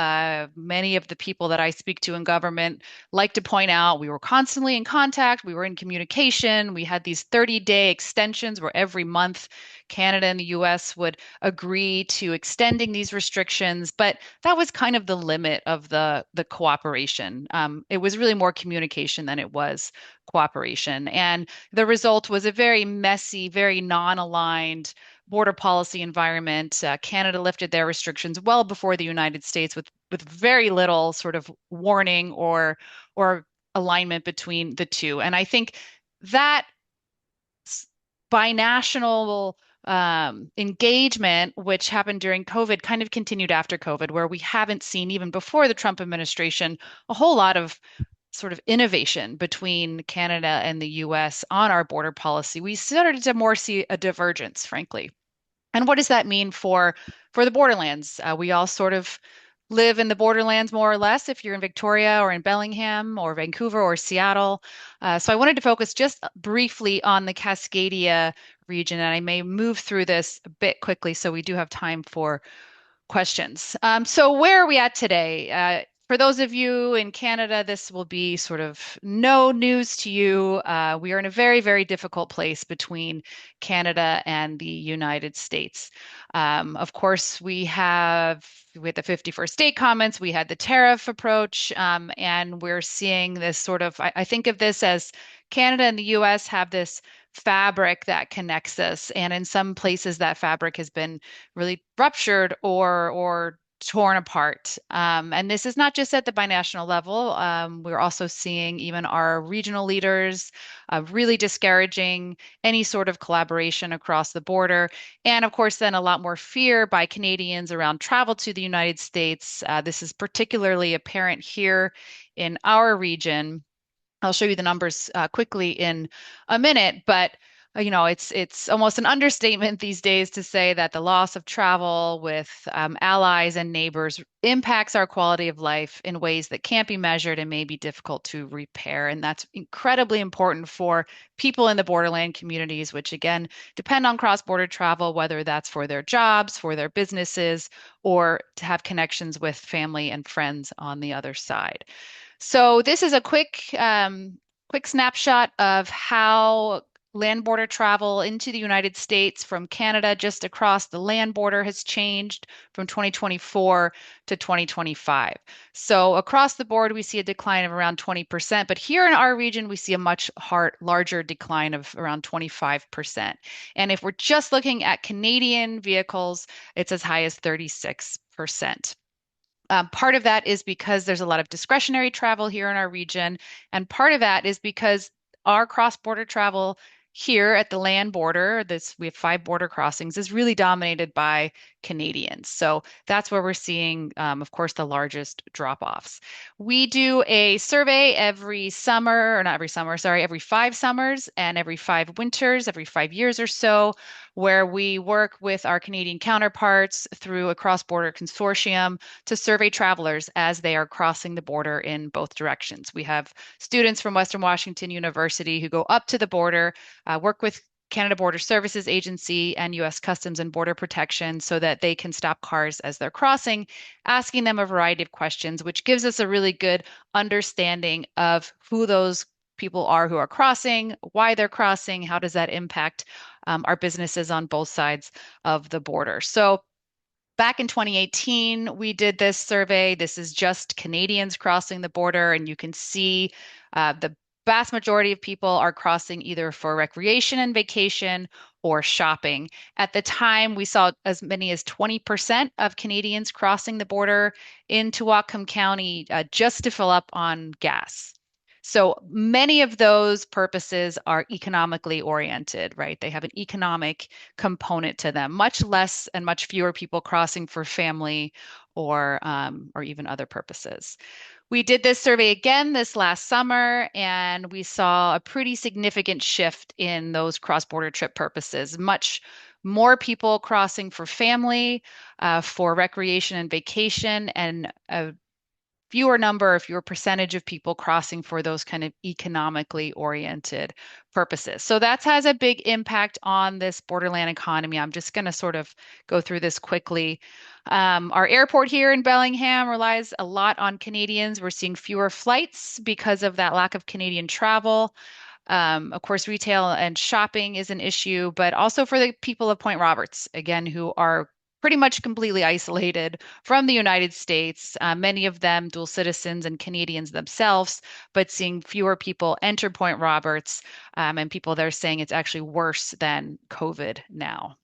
Many of the people that I speak to in government like to point out we were constantly in contact, we were in communication, we had these 30-day extensions where every month Canada and the US would agree to extending these restrictions, but that was kind of the limit of the cooperation. It was really more communication than it was cooperation. And the result was a very messy, very non-aligned border policy environment. Canada lifted their restrictions well before the United States with very little sort of warning or alignment between the two. And I think that binational engagement, which happened during COVID, kind of continued after COVID, where we haven't seen, even before the Trump administration, a whole lot of sort of innovation between Canada and the US on our border policy. We started to more see a divergence, frankly. And what does that mean for the borderlands? We all sort of live in the borderlands more or less if you're in Victoria or in Bellingham or Vancouver or Seattle. So I wanted to focus just briefly on the Cascadia region, and I may move through this a bit quickly so we do have time for questions. So where are we at today? For those of you in Canada, this will be sort of no news to you. We are in a very, very difficult place between Canada and the United States. Of course, we had the 51st state comments, we had the tariff approach, and we're seeing this sort of, I think of this as Canada and the US have this fabric that connects us. And in some places, that fabric has been really ruptured or torn apart. And this is not just at the binational level. We're also seeing even our regional leaders really discouraging any sort of collaboration across the border. And of course, then a lot more fear by Canadians around travel to the United States. This is particularly apparent here in our region. I'll show you the numbers quickly in a minute, but it's almost an understatement these days to say that the loss of travel with allies and neighbors impacts our quality of life in ways that can't be measured and may be difficult to repair. And that's incredibly important for people in the borderland communities, which again depend on cross-border travel, whether that's for their jobs, for their businesses, or to have connections with family and friends on the other side. So this is a quick snapshot of how land border travel into the United States from Canada just across the land border has changed from 2024 to 2025. So across the board, we see a decline of around 20%, but here in our region, we see a much larger decline of around 25%. And if we're just looking at Canadian vehicles, it's as high as 36%. Part of that is because there's a lot of discretionary travel here in our region, and part of that is because our cross-border travel here at the land border, we have 5 border crossings, is really dominated by Canadians. So that's where we're seeing, of course, the largest drop-offs. We do a survey every summer, or not every summer, sorry, every 5 summers and every 5 winters, every 5 years or so, where we work with our Canadian counterparts through a cross-border consortium to survey travelers as they are crossing the border in both directions. We have students from Western Washington University who go up to the border, work with Canada Border Services Agency and U.S. Customs and Border Protection so that they can stop cars as they're crossing, asking them a variety of questions, which gives us a really good understanding of who those people are who are crossing, why they're crossing, how does that impact our businesses on both sides of the border. So back in 2018, we did this survey. This is just Canadians crossing the border, and you can see the vast majority of people are crossing either for recreation and vacation or shopping. At the time, we saw as many as 20% of Canadians crossing the border into Whatcom County just to fill up on gas. So many of those purposes are economically oriented, right? They have an economic component to them, much less and much fewer people crossing for family or even other purposes. We did this survey again this last summer, and we saw a pretty significant shift in those cross-border trip purposes. Much more people crossing for family, for recreation and vacation, and a fewer percentage of people crossing for those kind of economically oriented purposes. So that has a big impact on this borderland economy. I'm just going to sort of go through this quickly. Our airport here in Bellingham relies a lot on Canadians. We're seeing fewer flights because of that lack of Canadian travel. Of course, retail and shopping is an issue, but also for the people of Point Roberts, again, who are pretty much completely isolated from the United States, many of them dual citizens and Canadians themselves, but seeing fewer people enter Point Roberts, and people that are saying it's actually worse than COVID now.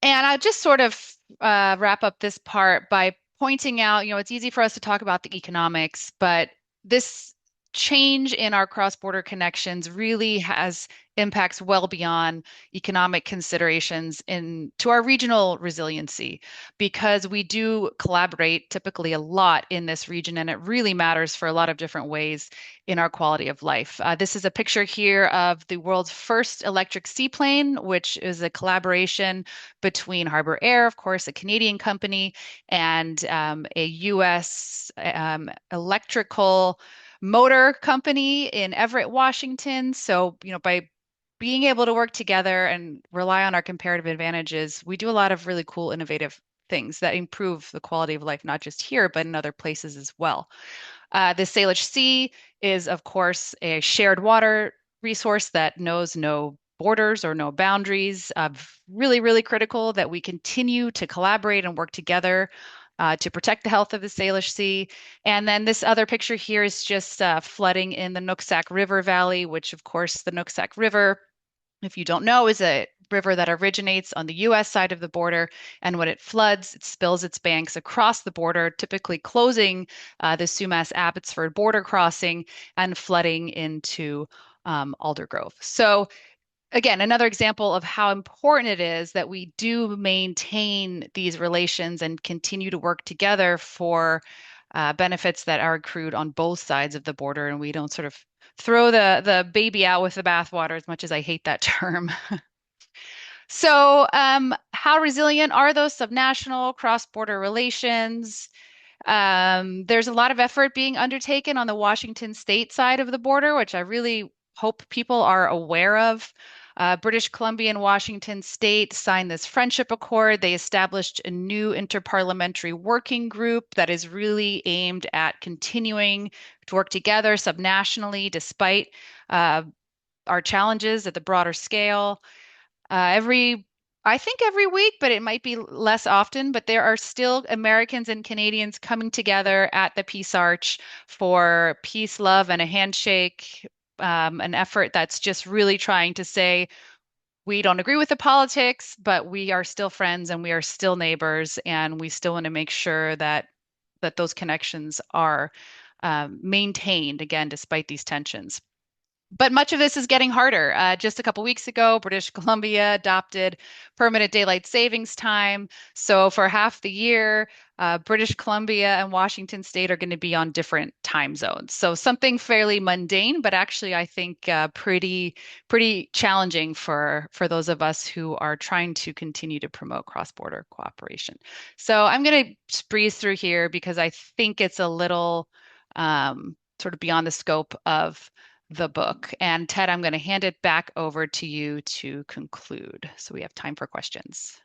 And I'll just sort of wrap up this part by pointing out, it's easy for us to talk about the economics, but this change in our cross-border connections really has impacts well beyond economic considerations to our regional resiliency, because we do collaborate typically a lot in this region, and it really matters for a lot of different ways in our quality of life. This is a picture here of the world's first electric seaplane, which is a collaboration between Harbor Air, of course, a Canadian company, and a U.S. Electrical motor company in Everett, Washington. So, by being able to work together and rely on our comparative advantages, we do a lot of really cool, innovative things that improve the quality of life, not just here, but in other places as well. The Salish Sea is, of course, a shared water resource that knows no borders or no boundaries. Really, really critical that we continue to collaborate and work together to protect the health of the Salish Sea. And then this other picture here is just flooding in the Nooksack River Valley, which, of course, the Nooksack River, if you don't know, is a river that originates on the US side of the border. And when it floods, it spills its banks across the border, typically closing the Sumas Abbotsford border crossing and flooding into Aldergrove. So again, another example of how important it is that we do maintain these relations and continue to work together for benefits that are accrued on both sides of the border, and we don't sort of throw the baby out with the bathwater, as much as I hate that term. So, how resilient are those subnational cross-border relations? There's a lot of effort being undertaken on the Washington state side of the border, which I really hope people are aware of. British Columbia and Washington state signed this friendship accord. They established a new interparliamentary working group that is really aimed at continuing to work together subnationally despite our challenges at the broader scale. I think every week, but it might be less often, but there are still Americans and Canadians coming together at the Peace Arch for peace, love, and a handshake, an effort that's just really trying to say, we don't agree with the politics, but we are still friends and we are still neighbors, and we still want to make sure that those connections are maintained, again, despite these tensions. But much of this is getting harder. Just a couple weeks ago, British Columbia adopted permanent daylight savings time. So for half the year, British Columbia and Washington State are going to be on different time zones. So something fairly mundane, but actually I think pretty challenging for those of us who are trying to continue to promote cross-border cooperation. So I'm going to breeze through here because I think it's a little sort of beyond the scope of the book. And Ted, I'm going to hand it back over to you to conclude. So we have time for questions.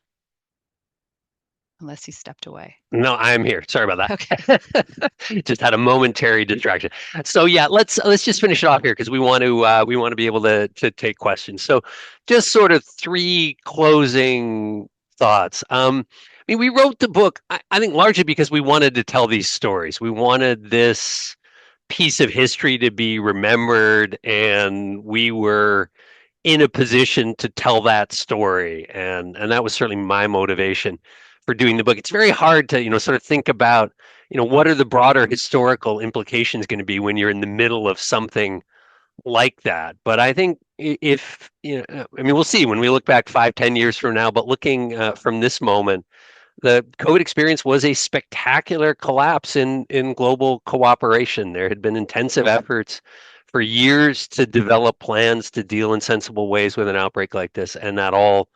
Unless he stepped away. No, I'm here. Sorry about that. Okay. Just had a momentary distraction. So yeah, let's just finish it off here because we want to be able to take questions. So just sort of three closing thoughts. I mean, we wrote the book, I think largely because we wanted to tell these stories. We wanted this piece of history to be remembered, and we were in a position to tell that story, and that was certainly my motivation for doing the book. It's very hard to sort of think about what are the broader historical implications going to be when you're in the middle of something like that. But I think if I mean, we'll see when we look back 5-10 years from now, but looking from this moment, the COVID experience was a spectacular collapse in global cooperation. There had been intensive efforts for years to develop plans to deal in sensible ways with an outbreak like this, and that all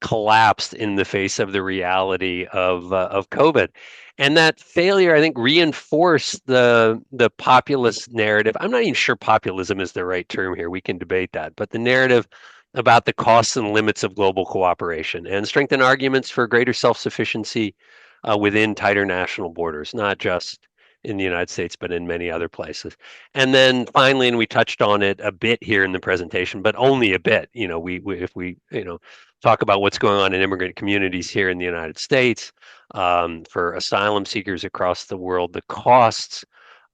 collapsed in the face of the reality of COVID. And that failure, I think, reinforced the populist narrative. I'm not even sure populism is the right term here. We can debate that, but the narrative about the costs and limits of global cooperation and strengthen arguments for greater self-sufficiency within tighter national borders, not just in the United States, but in many other places. And then finally, and we touched on it a bit here in the presentation, but only a bit, if we talk about what's going on in immigrant communities here in the United States, for asylum seekers across the world, the costs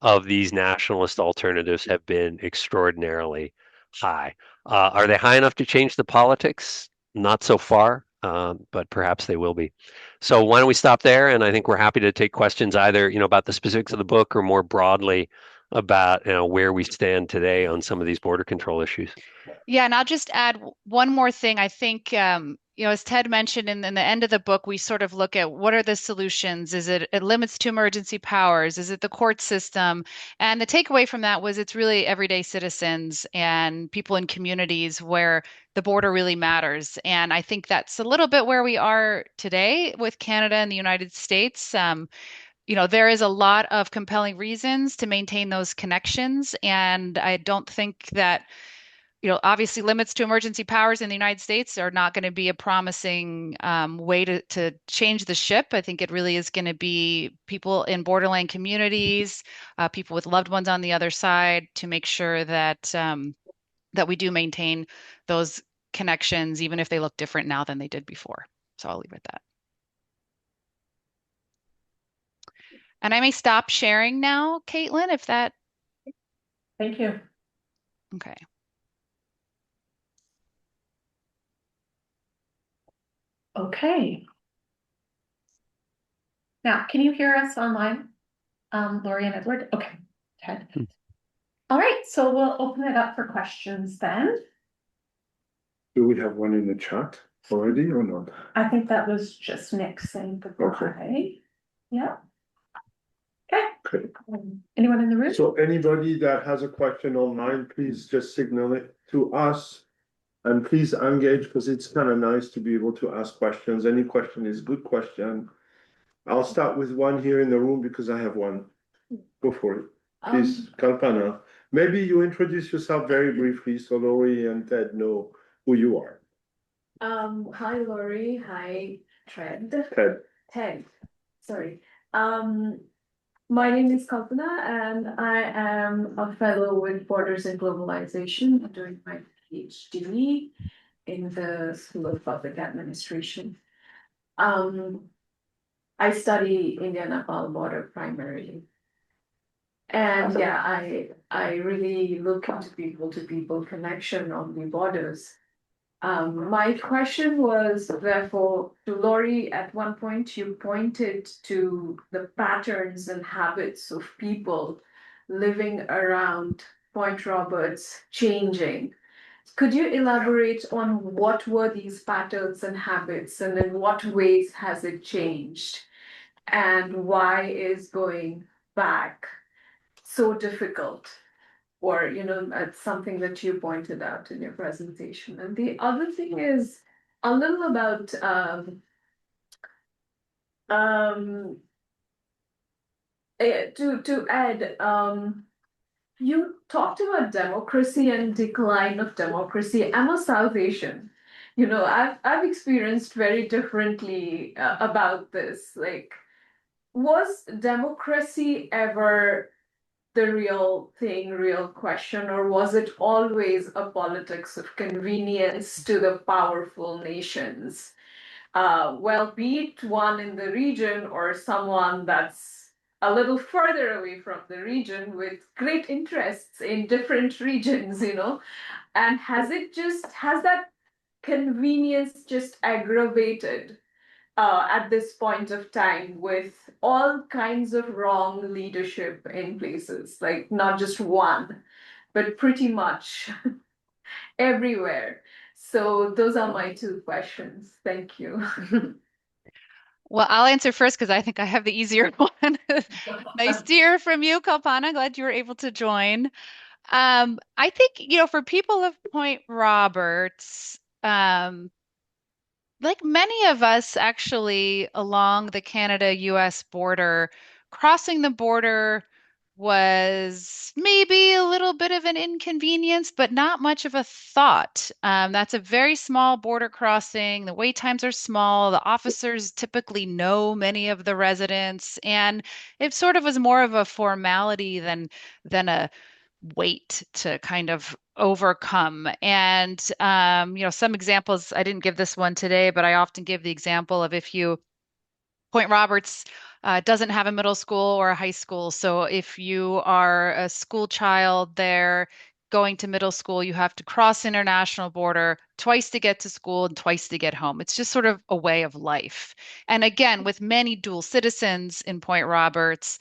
of these nationalist alternatives have been extraordinarily high. Are they high enough to change the politics? Not so far, but perhaps they will be. So why don't we stop there? And I think we're happy to take questions either about the specifics of the book or more broadly about where we stand today on some of these border control issues. Yeah, and I'll just add one more thing. I think, as Ted mentioned in the end of the book, we sort of look at what are the solutions? Is it limits to emergency powers? Is it the court system? And the takeaway from that was it's really everyday citizens and people in communities where the border really matters. And I think that's a little bit where we are today with Canada and the United States. There is a lot of compelling reasons to maintain those connections, and I don't think that obviously limits to emergency powers in the United States are not going to be a promising way to change the ship. I think it really is going to be people in borderland communities, people with loved ones on the other side, to make sure that we do maintain those connections, even if they look different now than they did before. So I'll leave it at that. And I may stop sharing now, Caitlin, if that. Thank you. Okay. Okay. Now, can you hear us online? Laurie and Edward? Okay, Ted. All right, so we'll open it up for questions then. Do we have one in the chat already or not? I think that was just Nick saying goodbye. Okay. Yeah. Okay. Okay. Anyone in the room? So anybody that has a question online, please just signal it to us. And please engage, because it's kind of nice to be able to ask questions. Any question is good question. I'll start with one here in the room because I have one. Go for it. Please, Kalpana. Maybe you introduce yourself very briefly so Laurie and Ted know who you are. Hi Laurie, hi Ted. Ted. Sorry. My name is Kalpana and I am a fellow with Borders and Globalization. I'm doing my PhD in the School of Public Administration. I study India-Nepal border primarily. And yeah, I really look into people-to-people connection on the borders. My question was, therefore, to Laurie. At one point, you pointed to the patterns and habits of people living around Point Roberts changing. Could you elaborate on what were these patterns and habits, and in what ways has it changed? And why is going back so difficult? Or, that's something that you pointed out in your presentation. And the other thing is a little about to add, you talked about democracy and decline of democracy. I'm a South Asian. I've experienced very differently about this. Like, was democracy ever the real thing, real question, or was it always a politics of convenience to the powerful nations? Be it one in the region or someone that's a little further away from the region with great interests in different regions, and has that convenience just aggravated at this point of time with all kinds of wrong leadership in places, like not just one, but pretty much everywhere. So those are my two questions. Thank you. Well, I'll answer first because I think I have the easier one. Nice to hear from you, Kalpana. Glad you were able to join. I think, for people of Point Roberts, like many of us actually along the Canada-US border, crossing the border was maybe a little bit of an inconvenience, but not much of a thought. That's a very small border crossing. The wait times are small. The officers typically know many of the residents, and it sort of was more of a formality than a weight to kind of overcome. And some examples, I didn't give this one today, but I often give the example of if you Point Roberts doesn't have a middle school or a high school. So if you are a school child there going to middle school, you have to cross international border twice to get to school and twice to get home. It's just sort of a way of life. And again, with many dual citizens in Point Roberts,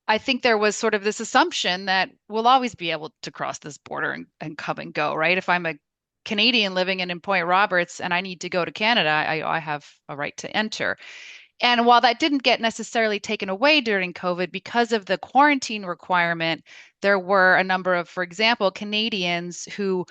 I think there was sort of this assumption that we'll always be able to cross this border and come and go, right? If I'm a Canadian living in Point Roberts and I need to go to Canada, I have a right to enter. And while that didn't get necessarily taken away during COVID, because of the quarantine requirement, there were a number of, for example, Canadians who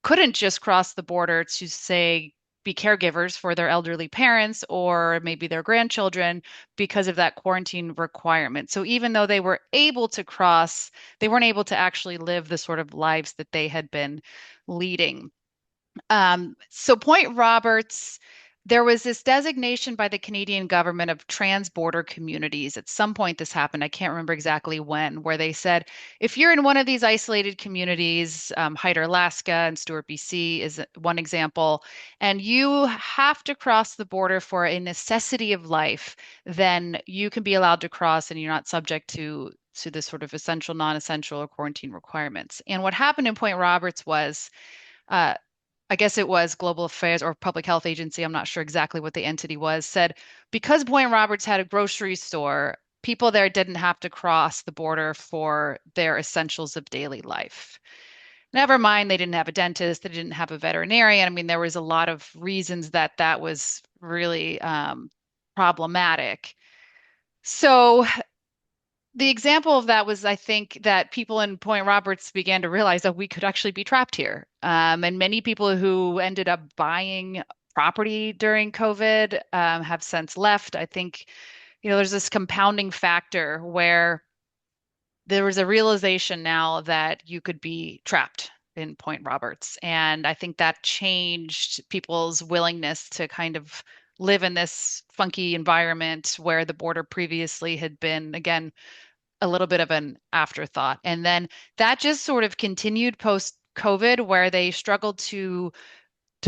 couldn't just cross the border to, say, be caregivers for their elderly parents or maybe their grandchildren because of that quarantine requirement. So even though they were able to cross, they weren't able to actually live the sort of lives that they had been leading. So Point Roberts, there was this designation by the Canadian government of trans-border communities. At some point this happened, I can't remember exactly when, where they said, if you're in one of these isolated communities, Hyder, Alaska and Stewart, BC is one example, and you have to cross the border for a necessity of life, then you can be allowed to cross and you're not subject to this sort of essential, non-essential or quarantine requirements. And what happened in Point Roberts was, uh, I guess it was Global Affairs or Public Health Agency, I'm not sure exactly what the entity was, said because Point Roberts had a grocery store, people there didn't have to cross the border for their essentials of daily life. Never mind, they didn't have a dentist, they didn't have a veterinarian. I mean, there was a lot of reasons that that was really problematic. So the example of that was, I think, that people in Point Roberts began to realize that we could actually be trapped here. And many people who ended up buying property during COVID have since left. I think, there's this compounding factor where there was a realization now that you could be trapped in Point Roberts. And I think that changed people's willingness to kind of live in this funky environment where the border previously had been, again, a little bit of an afterthought. And then that just sort of continued post COVID, where they struggled to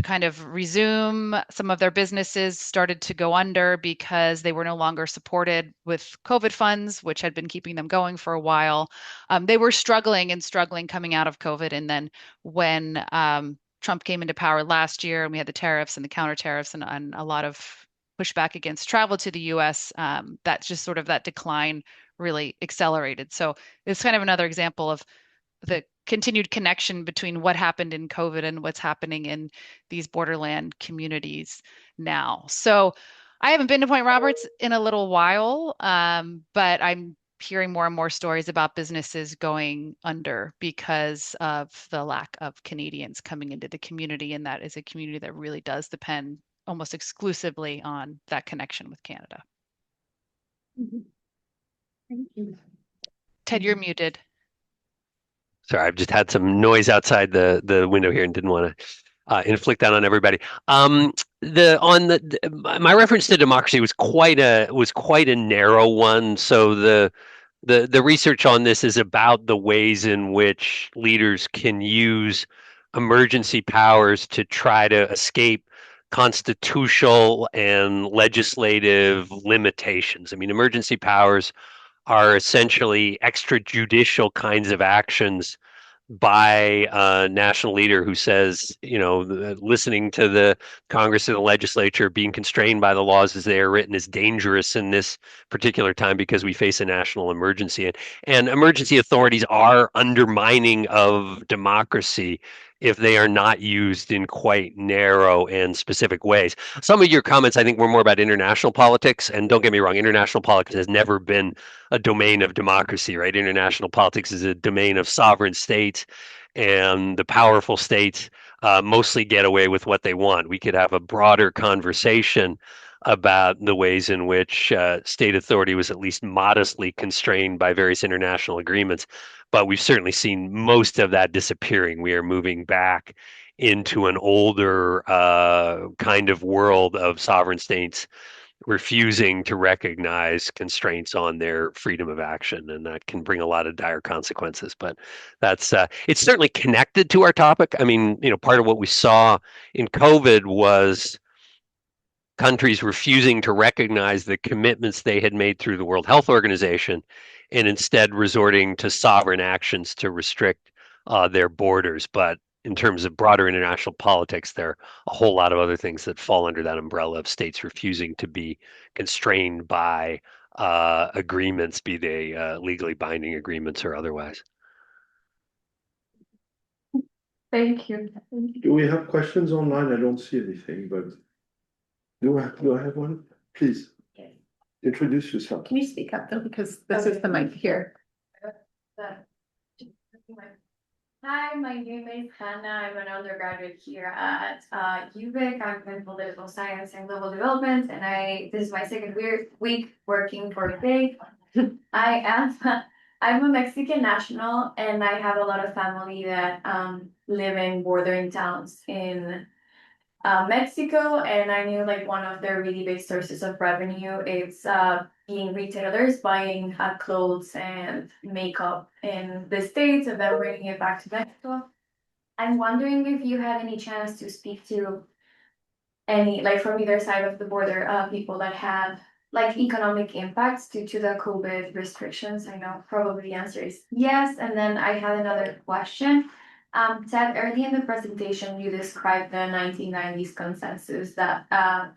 kind of resume. Some of their businesses started to go under because they were no longer supported with COVID funds, which had been keeping them going for a while. They were struggling coming out of COVID. And then when Trump came into power last year and we had the tariffs and the counter tariffs and a lot of pushback against travel to the US, that just sort of that decline really accelerated. So it's kind of another example of the continued connection between what happened in COVID and what's happening in these borderland communities now. So I haven't been to Point Roberts in a little while, but I'm hearing more and more stories about businesses going under because of the lack of Canadians coming into the community. And that is a community that really does depend almost exclusively on that connection with Canada. Thank you. Ted, you're muted. Sorry, I've just had some noise outside the window here and didn't want to inflict that on everybody. My reference to democracy was quite a narrow one. So the research on this is about the ways in which leaders can use emergency powers to try to escape constitutional and legislative limitations. I mean, emergency powers are essentially extrajudicial kinds of actions by a national leader who says, listening to the Congress and the legislature, being constrained by the laws as they are written is dangerous in this particular time because we face a national emergency. And emergency authorities are undermining of democracy if they are not used in quite narrow and specific ways. Some of your comments, I think, were more about international politics. And don't get me wrong, international politics has never been a domain of democracy, right? International politics is a domain of sovereign states, and the powerful states mostly get away with what they want. We could have a broader conversation about the ways in which state authority was at least modestly constrained by various international agreements, but we've certainly seen most of that disappearing. We are moving back into an older kind of world of sovereign states refusing to recognize constraints on their freedom of action, and that can bring a lot of dire consequences. But that's it's certainly connected to our topic. I mean, part of what we saw in COVID was countries refusing to recognize the commitments they had made through the World Health Organization and instead resorting to sovereign actions to restrict their borders. But in terms of broader international politics, there are a whole lot of other things that fall under that umbrella of states refusing to be constrained by agreements, be they legally binding agreements or otherwise. Thank you. Do we have questions online? I don't see anything, but do I have one? Please Yes. introduce yourself. Can you speak up though, because this is the mic here. Hi, my name is Hannah. I'm an undergraduate here at UVic. I'm in political science and global development, and this is my second week working for VIC. I'm a Mexican national, and I have a lot of family that live in bordering towns in Mexico, and I knew like one of their really big sources of revenue is being retailers buying clothes and makeup in the States and then bringing it back to Mexico. I'm wondering if you had any chance to speak to any, like from either side of the border, people that had like economic impacts due to the COVID restrictions. I know probably the answer is yes. And then I had another question. Ted, early in the presentation, you described the 1990s consensus that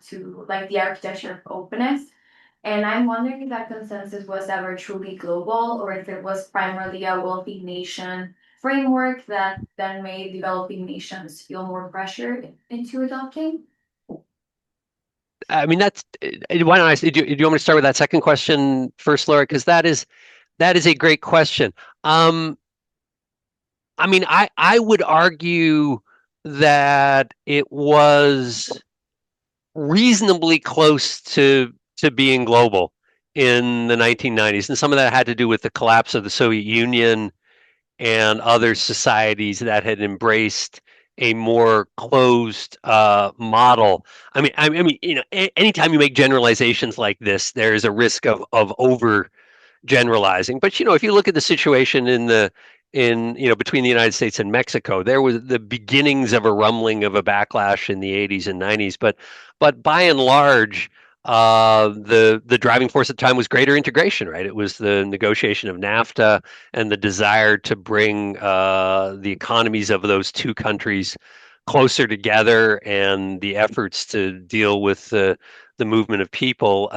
to like the architecture of openness. And I'm wondering if that consensus was ever truly global or if it was primarily a wealthy nation framework that then made developing nations feel more pressure into adopting. I mean, that's why don't do you want me to start with that second question first, Laura? Because that is a great question. I mean, I would argue that it was reasonably close to being global in the 1990s, and some of that had to do with the collapse of the Soviet Union and other societies that had embraced a more closed model. I mean, you know, anytime you make generalizations like this, there is a risk of over generalizing. But you know, if you look at the situation between the United States and Mexico, there was the beginnings of a rumbling of a backlash in the 80s and 90s. But by and large, the driving force at the time was greater integration, right? It was the negotiation of NAFTA and the desire to bring the economies of those two countries closer together, and the efforts to deal with the movement of people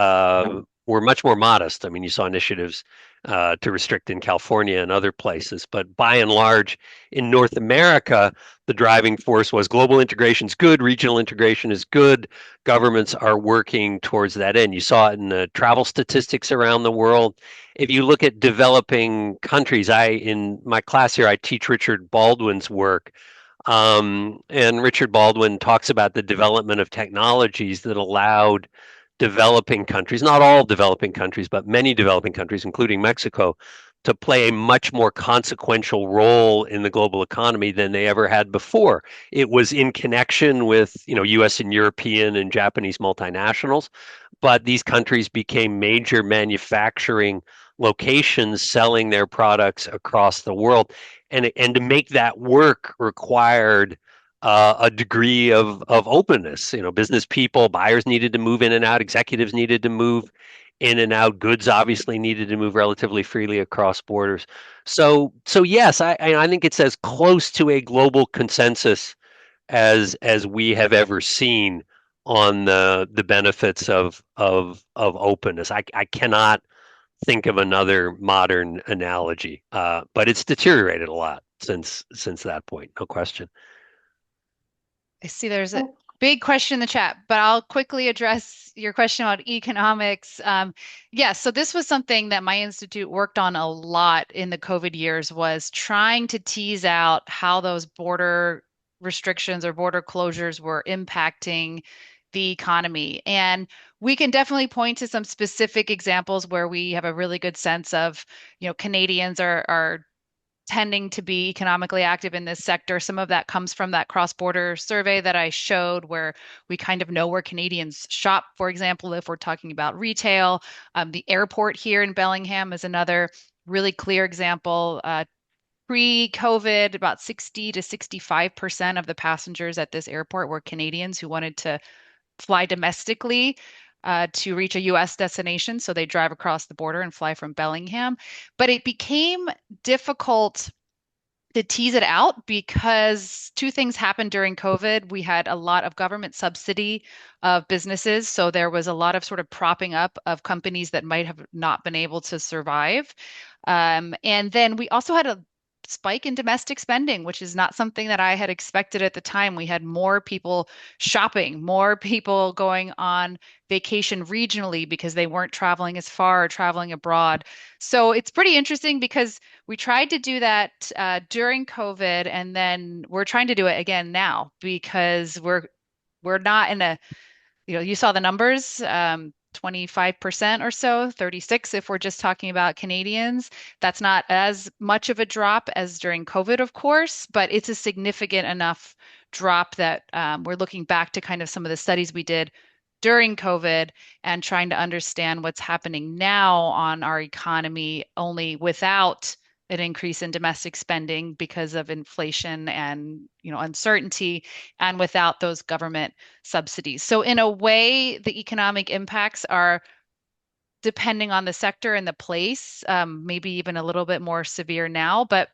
were much more modest. I mean, you saw initiatives to restrict in California and other places, but by and large, in North America, the driving force was global integration is good, regional integration is good. Governments are working towards that end. You saw it in the travel statistics around the world. If you look at developing countries, in my class here, I teach Richard Baldwin's work. And Richard Baldwin talks about the development of technologies that allowed developing countries, not all developing countries, but many developing countries, including Mexico, to play a much more consequential role in the global economy than they ever had before. It was in connection with, you know, US and European and Japanese multinationals, but these countries became major manufacturing locations selling their products across the world. And to make that work required a degree of openness. You know, business people, buyers needed to move in and out, executives needed to move in and out, goods obviously needed to move relatively freely across borders. So yes, I think it's as close to a global consensus as we have ever seen on the benefits of openness. I cannot think of another modern analogy, but it's deteriorated a lot since that point, no question. I see there's a big question in the chat, but I'll quickly address your question about economics. Yes, so this was something that my institute worked on a lot in the COVID years, was trying to tease out how those border restrictions or border closures were impacting the economy. And we can definitely point to some specific examples where we have a really good sense of, you know, Canadians are tending to be economically active in this sector. Some of that comes from that cross-border survey that I showed, where we kind of know where Canadians shop, for example, if we're talking about retail. The airport here in Bellingham is another really clear example. Pre-COVID, about 60 to 65% of the passengers at this airport were Canadians who wanted to fly domestically to reach a US destination. So they drive across the border and fly from Bellingham. But it became difficult to tease it out because two things happened during COVID. We had a lot of government subsidy of businesses. So there was a lot of sort of propping up of companies that might have not been able to survive. And then we also had a spike in domestic spending, which is not something that I had expected at the time. We had more people shopping, more people going on vacation regionally because they weren't traveling as far or traveling abroad. So it's pretty interesting because we tried to do that during COVID, and then we're trying to do it again now because we're not in a, you saw the numbers, 25% or so, 36 if we're just talking about Canadians. That's not as much of a drop as during COVID, of course, but it's a significant enough drop that we're looking back to kind of some of the studies we did during COVID and trying to understand what's happening now on our economy only without an increase in domestic spending because of inflation and uncertainty, and without those government subsidies. So in a way, the economic impacts are, depending on the sector and the place, maybe even a little bit more severe now. But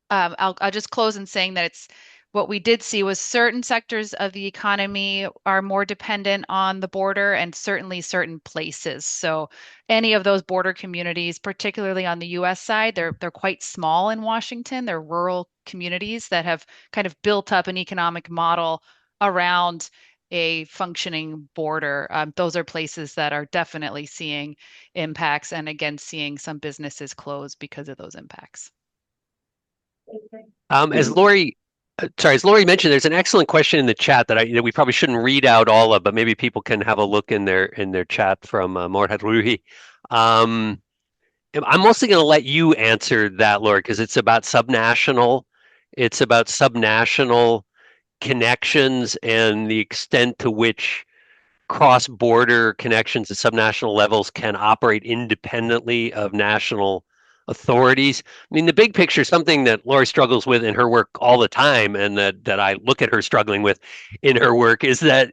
I'll just close in saying that it's what we did see was certain sectors of the economy are more dependent on the border, and certainly certain places. So any of those border communities, particularly on the US side, they're quite small in Washington. They're rural communities that have kind of built up an economic model around a functioning border. Those are places that are definitely seeing impacts, and again, seeing some businesses close because of those impacts. As Laurie, as Laurie mentioned, there's an excellent question in the chat that we probably shouldn't read out all of, but maybe people can have a look in their chat from Morhat Ruhi. I'm mostly going to let you answer that, Laurie, because it's about subnational connections and the extent to which cross-border connections at subnational levels can operate independently of national authorities. I mean, the big picture, something that Laurie struggles with in her work all the time, and that I look at her struggling with in her work, is that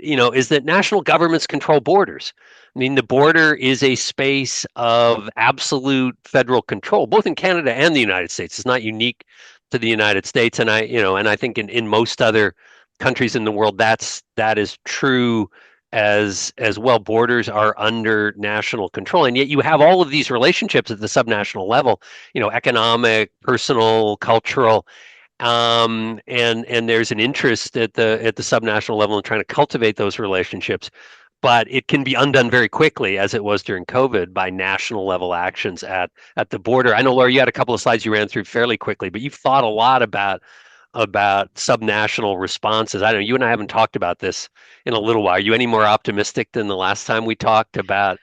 national governments control borders. I mean, the border is a space of absolute federal control, both in Canada and the United States. It's not unique to the United States, and I think in most other countries in the world, that is true as well. Borders are under national control, and yet you have all of these relationships at the subnational level, economic, personal, cultural, and there's an interest at the subnational level in trying to cultivate those relationships. But it can be undone very quickly, as it was during COVID, by national level actions at the border. I know, Laura, you had a couple of slides you ran through fairly quickly, but you've thought a lot about subnational responses. I don't know, you and I haven't talked about this in a little while. Are you any more optimistic than the last time we talked about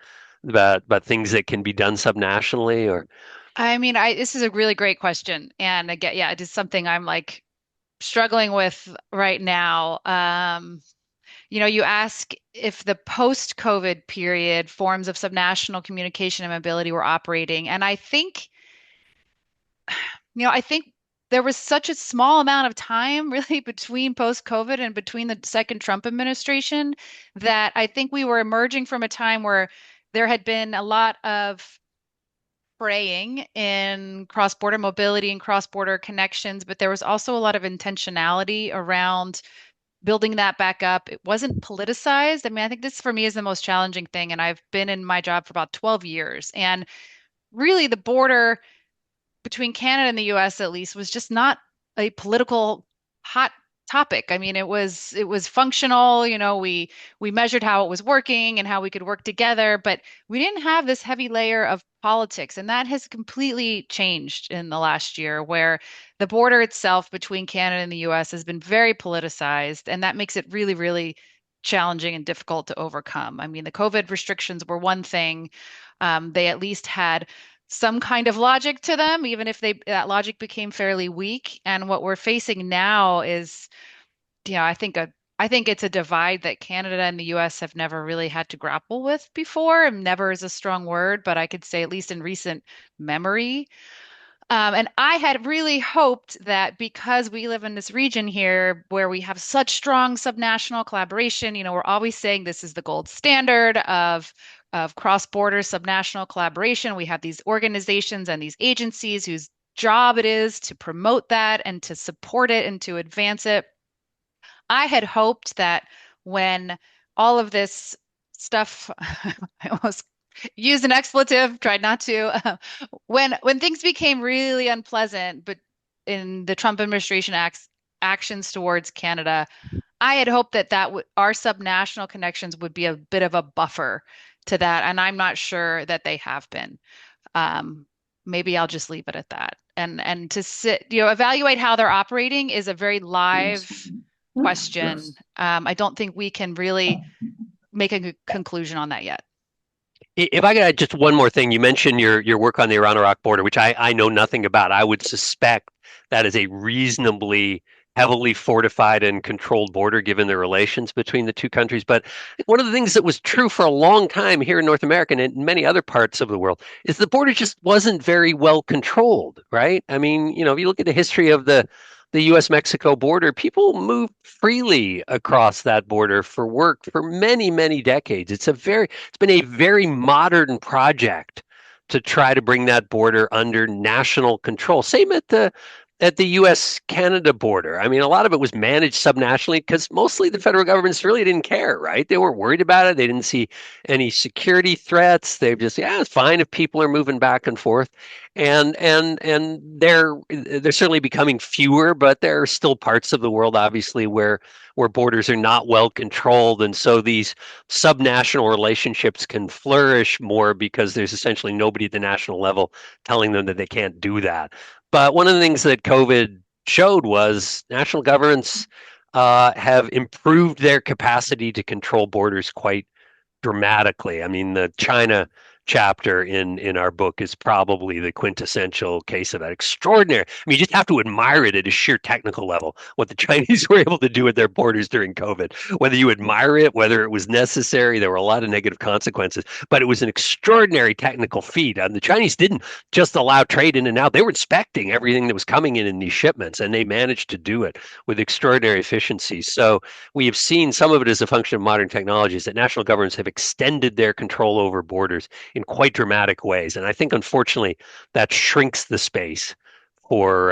things that can be done subnationally? Or I mean, this is a really great question. And again, yeah, it is something I'm like struggling with right now. You ask if the post-COVID period forms of subnational communication and mobility were operating. And I think there was such a small amount of time really between post-COVID and between the second Trump administration that I think we were emerging from a time where there had been a lot of fraying in cross-border mobility and cross-border connections, but there was also a lot of intentionality around building that back up. It wasn't politicized. I mean, I think this for me is the most challenging thing, and I've been in my job for about 12 years. And really, the border between Canada and the US at least was just not a political hot topic. I mean, it was functional, we measured how it was working and how we could work together, but we didn't have this heavy layer of politics, and that has completely changed in the last year, where the border itself between Canada and the US has been very politicized, and that makes it really, really challenging and difficult to overcome. I mean, the COVID restrictions were one thing. They at least had some kind of logic to them, even if that logic became fairly weak. And what we're facing now is, I think it's a divide that Canada and the US have never really had to grapple with before. And never is a strong word, but I could say at least in recent memory. And I had really hoped that because we live in this region here where we have such strong subnational collaboration, we're always saying this is the gold standard of cross-border subnational collaboration. We have these organizations and these agencies whose job it is to promote that and to support it and to advance it. I had hoped that when all of this stuff, I almost used an expletive, tried not to, when things became really unpleasant, but in the Trump administration actions towards Canada, I had hoped that our subnational connections would be a bit of a buffer to that, and I'm not sure that they have been. Maybe I'll just leave it at that. And to evaluate how they're operating is a very live question. I don't think we can really make a conclusion on that yet. If I could add just one more thing, you mentioned your work on the Iran-Iraq border, which I know nothing about. I would suspect that is a reasonably heavily fortified and controlled border given the relations between the two countries. But one of the things that was true for a long time here in North America and in many other parts of the world is the border just wasn't very well controlled, right? I mean, if you look at the history of the US-Mexico border, people move freely across that border for work for many, many decades. It's been a very modern project to try to bring that border under national control. Same at the US-Canada border. I mean, a lot of it was managed subnationally because mostly the federal governments really didn't care, right? They weren't worried about it. They didn't see any security threats. They just, it's fine if people are moving back and forth. And they're certainly becoming fewer, but there are still parts of the world, obviously, where borders are not well controlled, and so these subnational relationships can flourish more because there's essentially nobody at the national level telling them that they can't do that. But one of the things that COVID showed was national governments have improved their capacity to control borders quite dramatically. I mean, the China chapter in our book is probably the quintessential case of that. Extraordinary. I mean, you just have to admire it at a sheer technical level, what the Chinese were able to do at their borders during COVID. Whether you admire it, whether it was necessary, there were a lot of negative consequences, but it was an extraordinary technical feat. And the Chinese didn't just allow trade in and out. They were inspecting everything that was coming in these shipments, and they managed to do it with extraordinary efficiency. So we have seen some of it as a function of modern technologies that national governments have extended their control over borders in quite dramatic ways. And I think, unfortunately, that shrinks the space for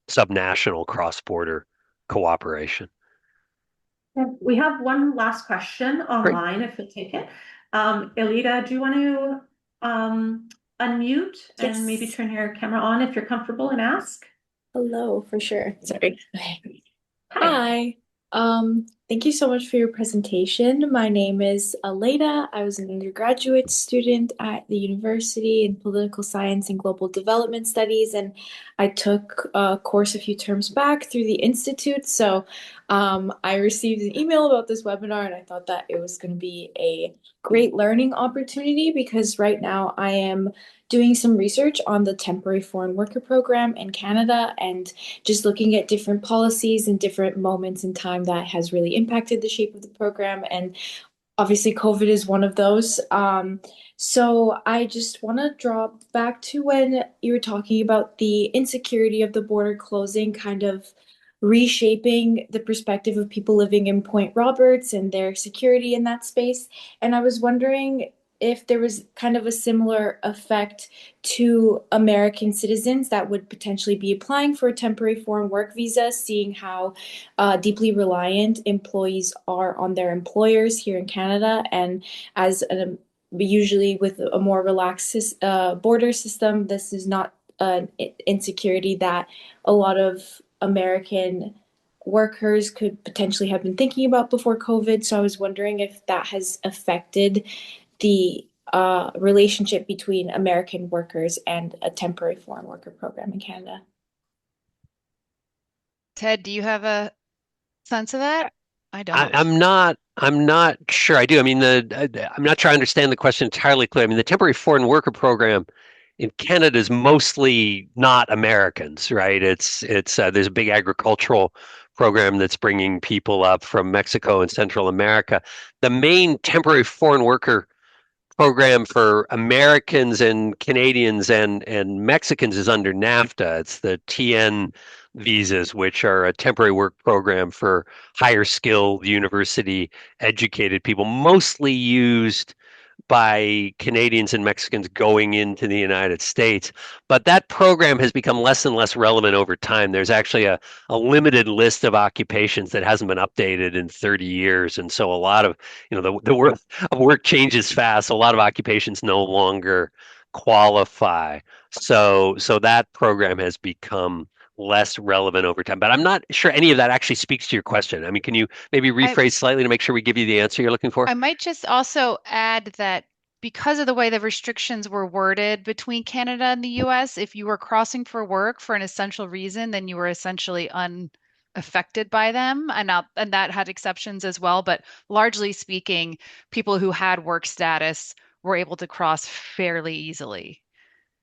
subnational cross-border cooperation. We have one last question online. Great. If you'll take it. Elida, do you want to unmute and maybe turn your camera on if you're comfortable and ask? Hello, for sure. Sorry. Okay. Hi. Thank you so much for your presentation. My name is Aleda. I was an undergraduate student at the University in Political Science and Global Development Studies, and I took a course a few terms back through the Institute. So I received an email about this webinar, and I thought that it was going to be a great learning opportunity because right now I am doing some research on the temporary foreign worker program in Canada and just looking at different policies and different moments in time that has really impacted the shape of the program. And obviously COVID is one of those. So I just want to draw back to when you were talking about the insecurity of the border closing, kind of reshaping the perspective of people living in Point Roberts and their security in that space. And I was wondering if there was kind of a similar effect to American citizens that would potentially be applying for a temporary foreign work visa, seeing how deeply reliant employees are on their employers here in Canada. And usually with a more relaxed border system, this is not an insecurity that a lot of American workers could potentially have been thinking about before COVID. So I was wondering if that has affected the relationship between American workers and a temporary foreign worker program in Canada. Ted, do you have a sense of that? I don't. I'm not sure I do. I mean, I'm not sure I understand the question entirely clearly. I mean, the temporary foreign worker program in Canada is mostly not Americans, right? It's there's a big agricultural program that's bringing people up from Mexico and Central America. The main temporary foreign worker program for Americans and Canadians and Mexicans is under NAFTA. It's the TN visas, which are a temporary work program for higher skilled university educated people, mostly used by Canadians and Mexicans going into the United States. But that program has become less and less relevant over time. There's actually a limited list of occupations that hasn't been updated in 30 years. And so a lot of, the world of work changes fast. A lot of occupations no longer qualify. So that program has become less relevant over time. But I'm not sure any of that actually speaks to your question. I mean, can you maybe rephrase slightly to make sure we give you the answer you're looking for? I might just also add that because of the way the restrictions were worded between Canada and the US, if you were crossing for work for an essential reason, then you were essentially unaffected by them. And that had exceptions as well. But largely speaking, people who had work status were able to cross fairly easily.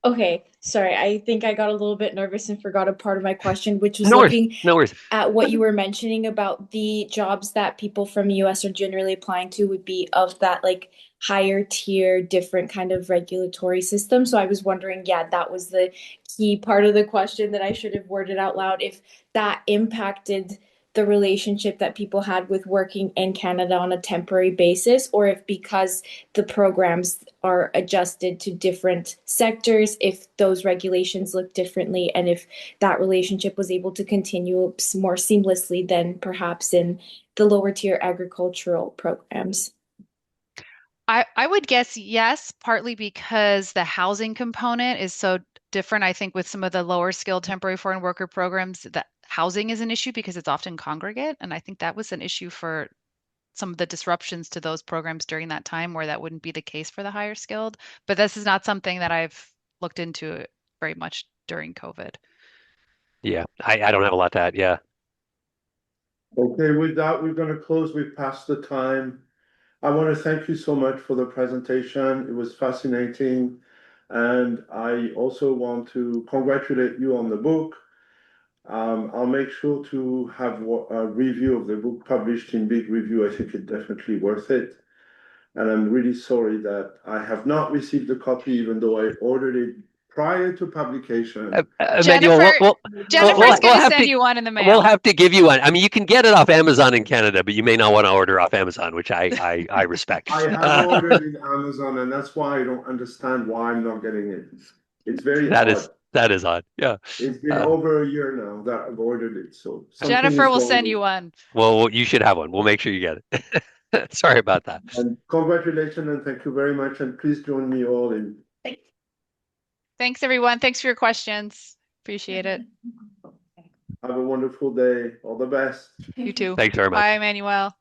Okay, sorry. I think I got a little bit nervous and forgot a part of my question, which was No worries. looking No worries. at what you were mentioning about the jobs that people from the US are generally applying to would be of that like higher tier, different kind of regulatory system. So I was wondering, yeah, that was the key part of the question that I should have worded out loud, if that impacted the relationship that people had with working in Canada on a temporary basis, or if because the programs are adjusted to different sectors, if those regulations look differently, and if that relationship was able to continue more seamlessly than perhaps in the lower tier agricultural programs. I would guess yes, partly because the housing component is so different. I think with some of the lower skilled temporary foreign worker programs, that housing is an issue because it's often congregate. And I think that was an issue for some of the disruptions to those programs during that time where that wouldn't be the case for the higher skilled. But this is not something that I've looked into very much during COVID. Yeah, I don't have a lot to add. Yeah. Okay, with that, we're going to close. We've passed the time. I want to thank you so much for the presentation. It was fascinating. And I also want to congratulate you on the book. I'll make sure to have a review of the book published in Big Review. I think it's definitely worth it. And I'm really sorry that I have not received a copy, even though I ordered it prior to publication. Emmanuel, Jennifer's going to send you one in the mail. We'll have to give you one. I mean, you can get it off Amazon in Canada, but you may not want to order off Amazon, which I respect. I have ordered in Amazon, and that's why I don't understand why I'm not getting it. It's very odd. That is odd. Yeah. It's been over a year now that I've ordered it. So Jennifer will send you one. Well, you should have one. We'll make sure you get it. Sorry about that. And congratulations and thank you very much. And please join me all in. Thanks, everyone. Thanks for your questions. Appreciate it. Have a wonderful day. All the best. You too. Thanks very much. Bye, Emmanuel.